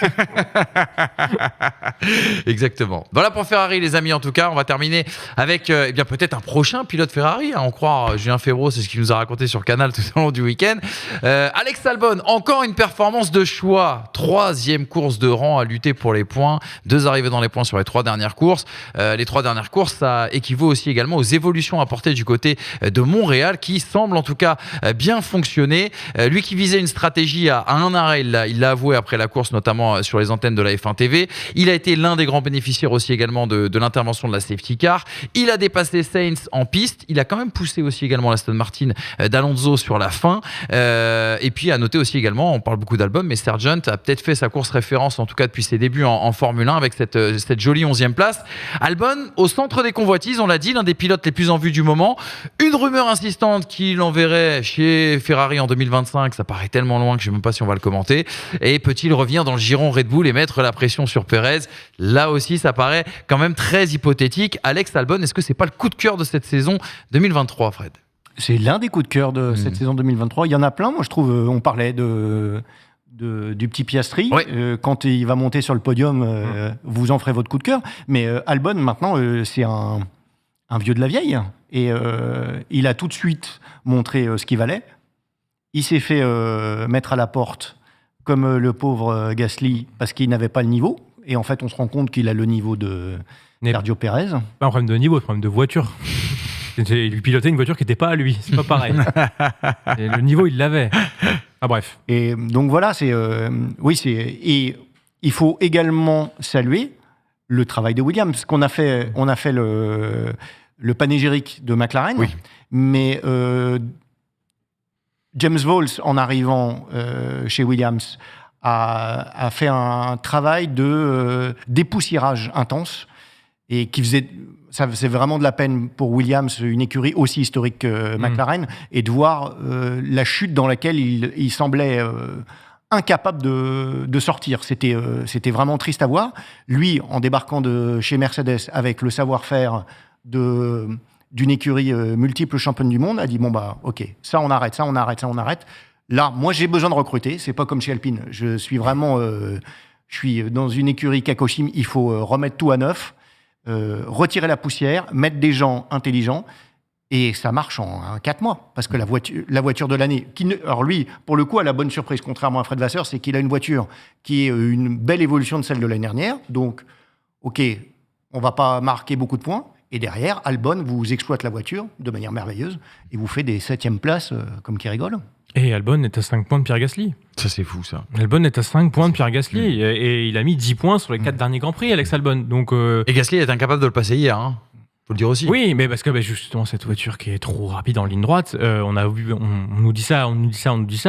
Exactement. Voilà pour Ferrari, les amis. En tout cas, on va terminer avec peut-être un prochain pilote Ferrari. On croit Julien Febvre, c'est ce qu'il nous a raconté sur Canal tout au long du week-end. Alex Albon, encore une performance de choix. 3e course de rang à lutter pour les points, 2 arrivées dans les points sur les 3 dernières courses. Les 3 dernières courses, ça équivaut aussi également aux évolutions apportées du côté de Montréal, qui semble en tout cas bien fonctionner. Lui qui visait une stratégie à un arrêt, il l'a avoué après la course, notamment sur les antennes de la F1 TV. Il a été l'un des grands bénéficiaires aussi également de l'intervention de la safety car. Il a dépassé Sainz en piste. Il a quand même poussé aussi également l'Aston Martin d'Alonso sur la fin. Et puis à noter aussi également, on parle beaucoup d'Albon, mais Sargent a peut-être fait sa course référence, en tout cas depuis ses débuts en Formule 1, avec cette jolie 11e place. Albon, au centre des convoitises, on l'a dit, l'un des pilotes les plus en vue du moment. Une rumeur insistante qu'il enverrait chez Ferrari en 2025, ça paraît tellement loin que je ne sais même pas si on va le commenter. Et peut-il revenir dans le giron Red Bull et mettre la pression sur Perez? Là aussi, ça paraît quand même très hypothétique. Alex Albon, est-ce que c'est pas le coup de cœur de cette saison 2023, Fred? C'est l'un des coups de cœur de cette saison 2023. Il y en a plein, moi je trouve. On parlait du petit Piastri. Oui. Quand il va monter sur le podium, vous en ferez votre coup de cœur. Mais Albon, maintenant, c'est un vieux de la vieille. Et il a tout de suite montré ce qu'il valait. Il s'est fait mettre à la porte comme le pauvre Gasly parce qu'il n'avait pas le niveau. Et en fait, on se rend compte qu'il a le niveau de Sergio Pérez. Pas un problème de niveau, c'est un problème de voiture. Il pilotait une voiture qui n'était pas à lui, c'est pas pareil. Et le niveau, il l'avait. Ah bref. Et donc voilà, et il faut également saluer le travail de Williams. On a fait le panégyrique de McLaren, oui. Mais James Vowles, en arrivant chez Williams, a fait un travail de dépoussiérage intense et ça faisait vraiment de la peine pour Williams, une écurie aussi historique que McLaren, et de voir la chute dans laquelle il semblait incapable de sortir. C'était vraiment triste à voir. Lui, en débarquant de chez Mercedes avec le savoir-faire d'une écurie multiple championne du monde, a dit bon bah ok, ça on arrête. Là, moi j'ai besoin de recruter. C'est pas comme chez Alpine. Je suis vraiment, je suis dans une écurie Kakoshim. Il faut remettre tout à neuf. Retirer la poussière, mettre des gens intelligents, et ça marche en 4 mois, parce que la voiture de l'année, alors lui, pour le coup, a la bonne surprise, contrairement à Fred Vasseur, c'est qu'il a une voiture qui est une belle évolution de celle de l'année dernière, donc, ok, on va pas marquer beaucoup de points, et derrière, Albon vous exploite la voiture de manière merveilleuse, et vous fait des 7e places, comme qui rigole. Et Albon est à 5 points de Pierre Gasly. Ça, c'est fou, ça. Albon est à 5 points de Pierre Gasly. Et il a mis 10 points sur les 4 derniers Grands Prix, Alex Albon. Donc, Et Gasly est incapable de le passer hier, hein. Faut le dire aussi. Oui, mais parce que justement, cette voiture qui est trop rapide en ligne droite, on nous dit ça,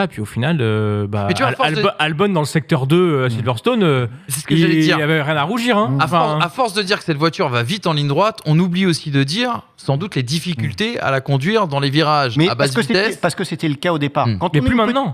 puis au final, Mais tu vois, Albon dans le secteur 2 à Silverstone, c'est ce que j'allais dire. Il n'y avait rien à rougir. Hein. À force de dire que cette voiture va vite en ligne droite, on oublie aussi de dire sans doute les difficultés à la conduire dans les virages à basse vitesse. Parce que c'était le cas au départ.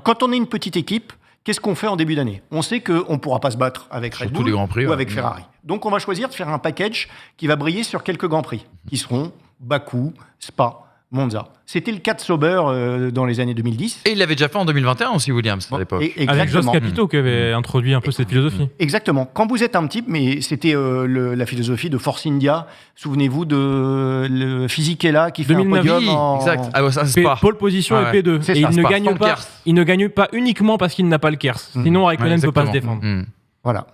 Quand on est une petite équipe, qu'est-ce qu'on fait en début d'année? On sait qu'on ne pourra pas se battre avec Red Bull ou avec Ferrari. Donc on va choisir de faire un package qui va briller sur quelques Grands Prix, qui seront Bakou, Spa, Monza. C'était le cas de Sauber dans les années 2010. Et il l'avait déjà fait en 2021 aussi, Williams, à l'époque. Avec Jos Capito qui avait introduit un peu cette philosophie. Exactement. Quand vous êtes un petit, mais c'était la philosophie de Force India. Souvenez-vous de le Fisichella qui fait 2009, un podium exact. Ah, ça, c'est pas. Pole position et P2. C'est et ça, il ne gagne pas uniquement parce qu'il n'a pas le Kers. Sinon, Raikkonen ne peut pas se défendre. Voilà.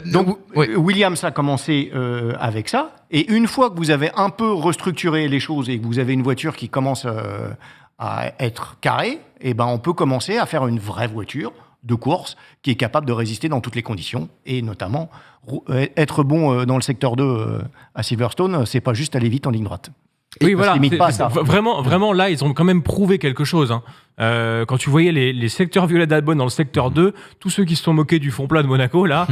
Donc, Williams a commencé avec ça. Et une fois que vous avez un peu restructuré les choses et que vous avez une voiture qui commence à être carrée, et ben on peut commencer à faire une vraie voiture de course qui est capable de résister dans toutes les conditions. Et notamment, être bon dans le secteur 2 à Silverstone, c'est pas juste aller vite en ligne droite. Oui, voilà. Pas ça. Vraiment, là, ils ont quand même prouvé quelque chose. Hein. Quand tu voyais les secteurs violets d'Albon dans le secteur 2, tous ceux qui se sont moqués du fond plat de Monaco, là,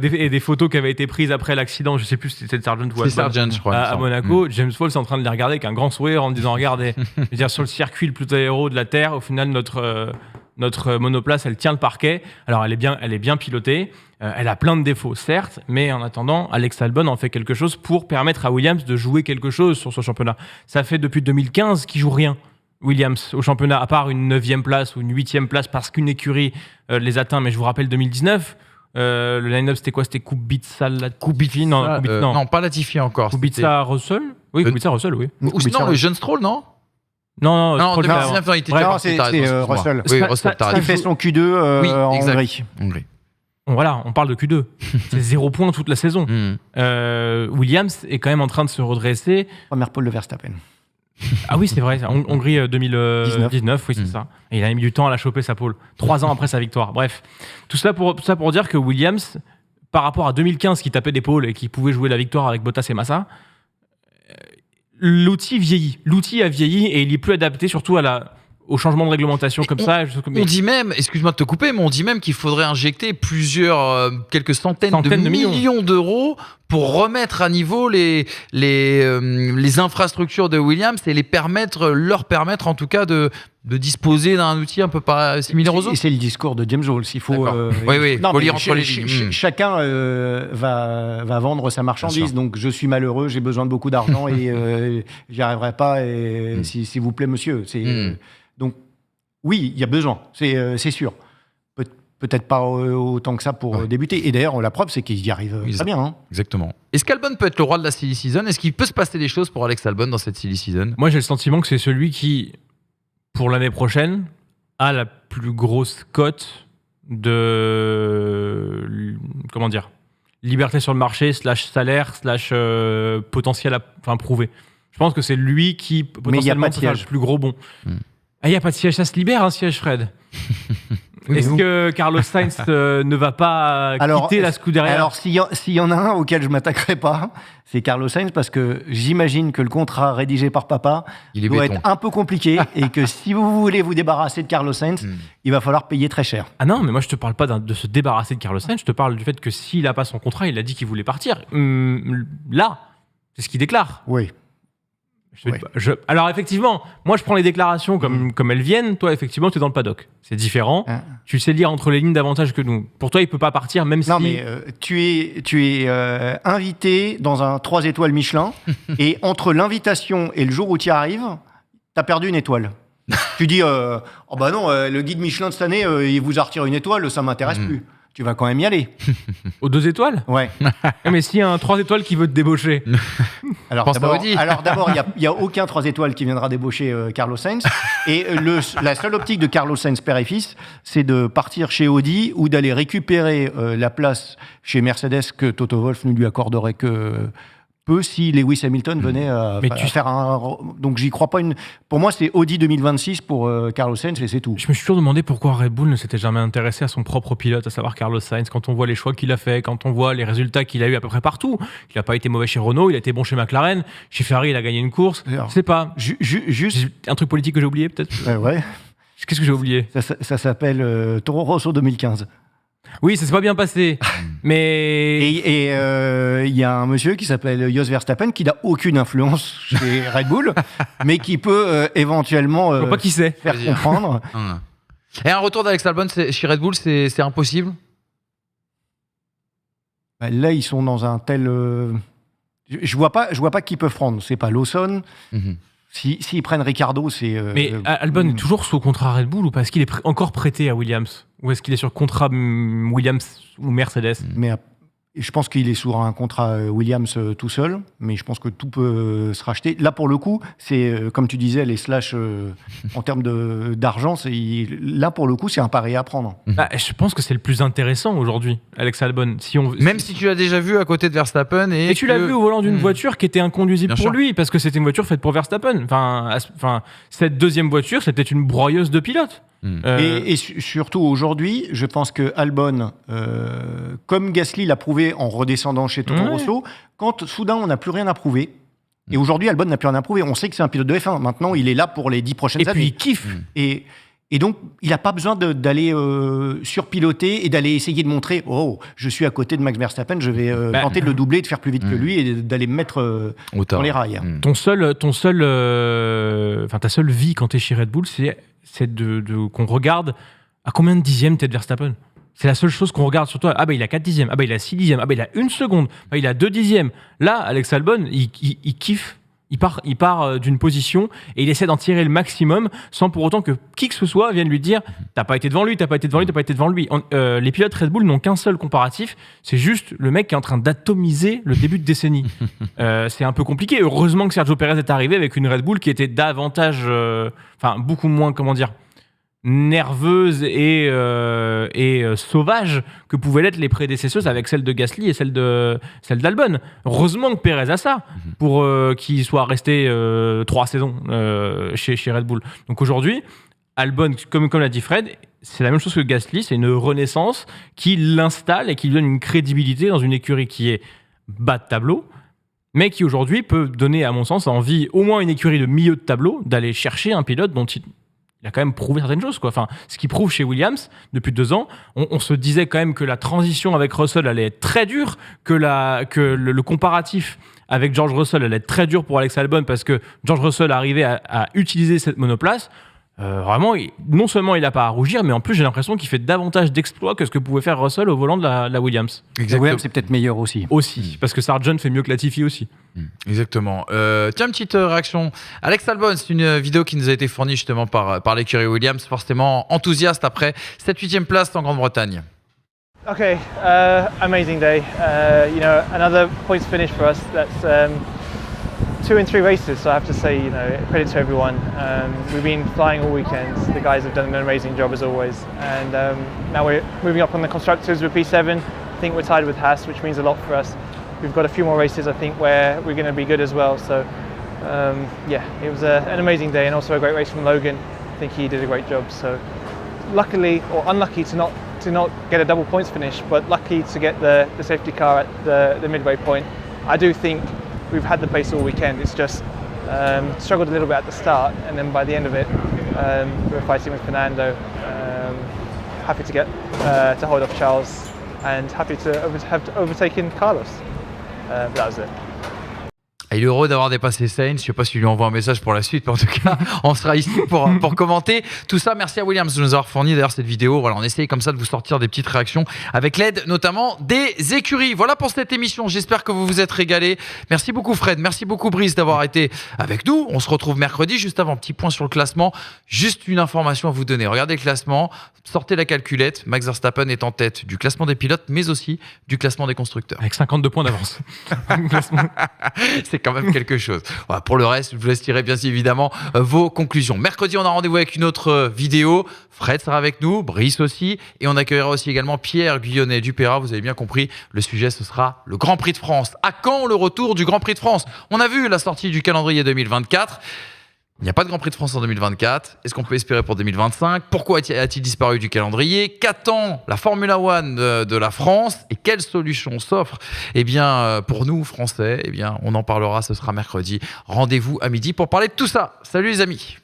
et des photos qui avaient été prises après l'accident, je sais plus si c'était Sargent ou Sargent, je crois. À Monaco, James Vowles est en train de les regarder avec un grand sourire en disant regardez, je veux dire, sur le circuit le plus aéro de la Terre, au final, notre monoplace, elle tient le parquet. Alors, elle est bien pilotée. Elle a plein de défauts, certes, mais en attendant, Alex Albon en fait quelque chose pour permettre à Williams de jouer quelque chose sur ce championnat. Ça fait depuis 2015 qu'il joue rien, Williams, au championnat, à part une 9e place ou une 8e place parce qu'une écurie les atteint. Mais je vous rappelle 2019, le line-up, c'était quoi? C'était Kubica, Latifi? Non, pas Latifi encore. Kubica, Russell? Oui, Kubica, Russell, oui. Ou sinon, le jeune Stroll, non? Non, 2019, il était c'est Russell. Oui, Russell, Il fait son Q2 en Hongrie. Hongrie. on parle de Q2. C'est 0 point toute la saison. Williams est quand même en train de se redresser. Première pole de Verstappen. Ah oui, c'est vrai. Hongrie 2019, oui, c'est ça. Et il a mis du temps à la choper, sa pole. 3 ans après sa victoire. Bref, tout ça pour dire que Williams, par rapport à 2015, qui tapait des pôles et qui pouvait jouer la victoire avec Bottas et Massa, l'outil vieillit. L'outil a vieilli et il est plus adapté, surtout au changement de réglementation comme ça. On dit même, excuse-moi de te couper, mais on dit même qu'il faudrait injecter quelques centaines de millions d'euros pour remettre à niveau les infrastructures de Williams et leur permettre en tout cas de disposer d'un outil un peu similaire aux autres. Et c'est le discours de James Hall. Il faut, oui, faut lire entre les lignes. Chacun va vendre sa marchandise. Donc je suis malheureux, j'ai besoin de beaucoup d'argent et j'y arriverai pas. Et s'il vous plaît, monsieur. Donc, oui, il y a besoin, c'est sûr. Peut-être pas autant que ça pour débuter. Et d'ailleurs, la preuve, c'est qu'il y arrive très bien. Hein. Exactement. Est-ce qu'Albon peut être le roi de la silly season ? Est-ce qu'il peut se passer des choses pour Alex Albon dans cette silly season ? Moi, j'ai le sentiment que c'est celui qui, pour l'année prochaine, a la plus grosse cote de... Comment dire ? Liberté sur le marché, /salaire, / potentiel à prouver. Je pense que c'est lui qui, potentiellement, peut faire le plus gros bond. Il n'y a pas de siège, ça se libère un siège, Fred. Est-ce que Carlos Sainz ne va pas quitter la Scuderia ? Alors, s'il y en a un auquel je ne m'attaquerai pas, c'est Carlos Sainz, parce que j'imagine que le contrat rédigé par papa doit être un peu compliqué et que si vous voulez vous débarrasser de Carlos Sainz, il va falloir payer très cher. Ah non, mais moi je ne te parle pas de se débarrasser de Carlos Sainz, je te parle du fait que s'il n'a pas son contrat, il a dit qu'il voulait partir. Là, c'est ce qu'il déclare. Oui. Alors effectivement, moi je prends les déclarations comme elles viennent. Toi effectivement tu es dans le paddock, c'est différent. Tu sais lire entre les lignes davantage que nous. Pour toi il peut pas partir même si... Non mais tu es invité dans un 3 étoiles Michelin et entre l'invitation et le jour où tu y arrives, tu as perdu une étoile. Tu dis oh bah non, le guide Michelin de cette année il vous a retiré une étoile, ça m'intéresse plus. Tu vas quand même y aller. Aux 2 étoiles ? Ouais. Mais s'il y a un 3 étoiles qui veut te débaucher. Alors d'abord, il n'y a aucun 3 étoiles qui viendra débaucher Carlos Sainz. Et la seule optique de Carlos Sainz, père et fils, c'est de partir chez Audi ou d'aller récupérer la place chez Mercedes que Toto Wolff ne lui accorderait que peu si Lewis Hamilton venait à faire un... Donc j'y crois pas une... Pour moi, c'est Audi 2026 pour Carlos Sainz et c'est tout. Je me suis toujours demandé pourquoi Red Bull ne s'était jamais intéressé à son propre pilote, à savoir Carlos Sainz, quand on voit les choix qu'il a fait, quand on voit les résultats qu'il a eu à peu près partout. Il n'a pas été mauvais chez Renault, il a été bon chez McLaren, chez Ferrari il a gagné une course. Alors, je sais pas. Juste un truc politique que j'ai oublié peut-être. Ouais. Qu'est-ce que j'ai oublié ? Ça s'appelle Toro Rosso 2015. Oui, ça s'est pas bien passé, mais... Et il y a un monsieur qui s'appelle Jos Verstappen qui n'a aucune influence chez Red Bull, mais qui peut éventuellement je vois pas qui c'est. faire comprendre. Et un retour d'Alex Albon chez Red Bull, c'est impossible ? Là, ils sont dans un tel... Je vois pas qui peuvent prendre. C'est pas Lawson. S'ils prennent Ricardo, c'est... Mais Albon est toujours sous contrat Red Bull ou pas ? Est-ce qu'il est encore prêté à Williams ? Ou est-ce qu'il est sur contrat Williams ou Mercedes ? Mais je pense qu'il est sur un contrat Williams tout seul, mais je pense que tout peut se racheter. Là, pour le coup, c'est, comme tu disais, les slash en termes d'argent, là, pour le coup, c'est un pari à prendre. Je pense que c'est le plus intéressant aujourd'hui, Alex Albon. Même si tu l'as déjà vu à côté de Verstappen. Et tu l'as vu au volant d'une voiture qui était inconduisible pour lui, parce que c'était une voiture faite pour Verstappen. Cette deuxième voiture, c'était une broyeuse de pilotes. Et surtout aujourd'hui, je pense que Albon, comme Gasly l'a prouvé en redescendant chez Toro Rosso, quand soudain on n'a plus rien à prouver, et aujourd'hui Albon n'a plus rien à prouver, on sait que c'est un pilote de F1, maintenant il est là pour les 10 prochaines années. Et puis il kiffe. Et donc, il n'a pas besoin d'aller surpiloter et d'aller essayer de montrer « Oh, je suis à côté de Max Verstappen, je vais tenter de le doubler, de faire plus vite que lui et d'aller me mettre dans les rails. » Ta seule vie quand tu es chez Red Bull, c'est qu'on regarde à combien de dixièmes t'es de Verstappen. C'est la seule chose qu'on regarde sur toi. Ah bah il a 4 dixièmes, ah bah il a 6 dixièmes, ah bah il a 1 seconde, ah bah il a 2 dixièmes. Là, Alex Albon, il kiffe. Il part d'une position et il essaie d'en tirer le maximum sans pour autant que qui que ce soit vienne lui dire t'as pas été devant lui, t'as pas été devant lui, t'as pas été devant lui. Les pilotes Red Bull n'ont qu'un seul comparatif, c'est juste le mec qui est en train d'atomiser le début de décennie. C'est un peu compliqué. Heureusement que Sergio Pérez est arrivé avec une Red Bull qui était davantage, beaucoup moins, comment dire, nerveuse et sauvage que pouvaient l'être les prédécesseuses avec celle de Gasly et celle d'Albon. Heureusement que Perez a ça pour qu'il soit resté 3 saisons chez Red Bull. Donc aujourd'hui, Albon, comme l'a dit Fred, c'est la même chose que Gasly, c'est une renaissance qui l'installe et qui lui donne une crédibilité dans une écurie qui est bas de tableau, mais qui aujourd'hui peut donner, à mon sens, envie, au moins une écurie de milieu de tableau, d'aller chercher un pilote dont il a quand même prouvé certaines choses, quoi. Enfin, ce qu'il prouve chez Williams depuis 2 ans, on se disait quand même que la transition avec Russell allait être très dure, que le comparatif avec George Russell allait être très dur pour Alex Albon parce que George Russell arrivait à utiliser cette monoplace. Vraiment, non seulement il n'a pas à rougir, mais en plus j'ai l'impression qu'il fait davantage d'exploits que ce que pouvait faire Russell au volant de la Williams. Exactement. Williams c'est peut-être meilleur aussi. Parce que Sargent fait mieux que Latifi aussi. Exactement. Tiens, une petite réaction. Alex Albon, c'est une vidéo qui nous a été fournie justement par l'écurie Williams, forcément enthousiaste après cette 8e place en Grande-Bretagne. Okay, amazing day. Another points finish for us. That's 2 in 3 races, so I have to say, credit to everyone. We've been flying all weekend. The guys have done an amazing job as always. And now we're moving up on the constructors with P7. I think we're tied with Haas, which means a lot for us. We've got a few more races, I think, where we're going to be good as well. So, it was an amazing day and also a great race from Logan. I think he did a great job. So, luckily or unlucky to not get a double points finish, but lucky to get the safety car at the midway point. I do think we've had the pace all weekend. It's just struggled a little bit at the start, and then by the end of it, we were fighting with Fernando. Happy to get to hold off Charles, and happy to have overtaken Carlos. That was it. Il est heureux d'avoir dépassé Sainz. Je ne sais pas si lui envoie un message pour la suite, mais en tout cas, on sera ici pour commenter tout ça. Merci à Williams de nous avoir fourni d'ailleurs cette vidéo. Voilà, on essaye comme ça de vous sortir des petites réactions avec l'aide notamment des écuries. Voilà pour cette émission. J'espère que vous vous êtes régalés. Merci beaucoup Fred, merci beaucoup Brice d'avoir été avec nous. On se retrouve mercredi. Juste avant, petit point sur le classement. Juste une information à vous donner. Regardez le classement, sortez la calculette. Max Verstappen est en tête du classement des pilotes, mais aussi du classement des constructeurs. Avec 52 points d'avance. C'est quand même quelque chose. Voilà, pour le reste, je vous laisse tirer bien évidemment vos conclusions. Mercredi, on a rendez-vous avec une autre vidéo. Fred sera avec nous, Brice aussi, et on accueillera aussi également Pierre Guyonnet Dupéra. Vous avez bien compris, le sujet, ce sera le Grand Prix de France. À quand le retour du Grand Prix de France? On a vu la sortie du calendrier 2024. Il n'y a pas de Grand Prix de France en 2024. Est-ce qu'on peut espérer pour 2025? Pourquoi a-t-il disparu du calendrier? Qu'attend la Formula One de la France? Et quelles solutions s'offrent pour nous, Français? On en parlera, ce sera mercredi. Rendez-vous à midi pour parler de tout ça. Salut les amis!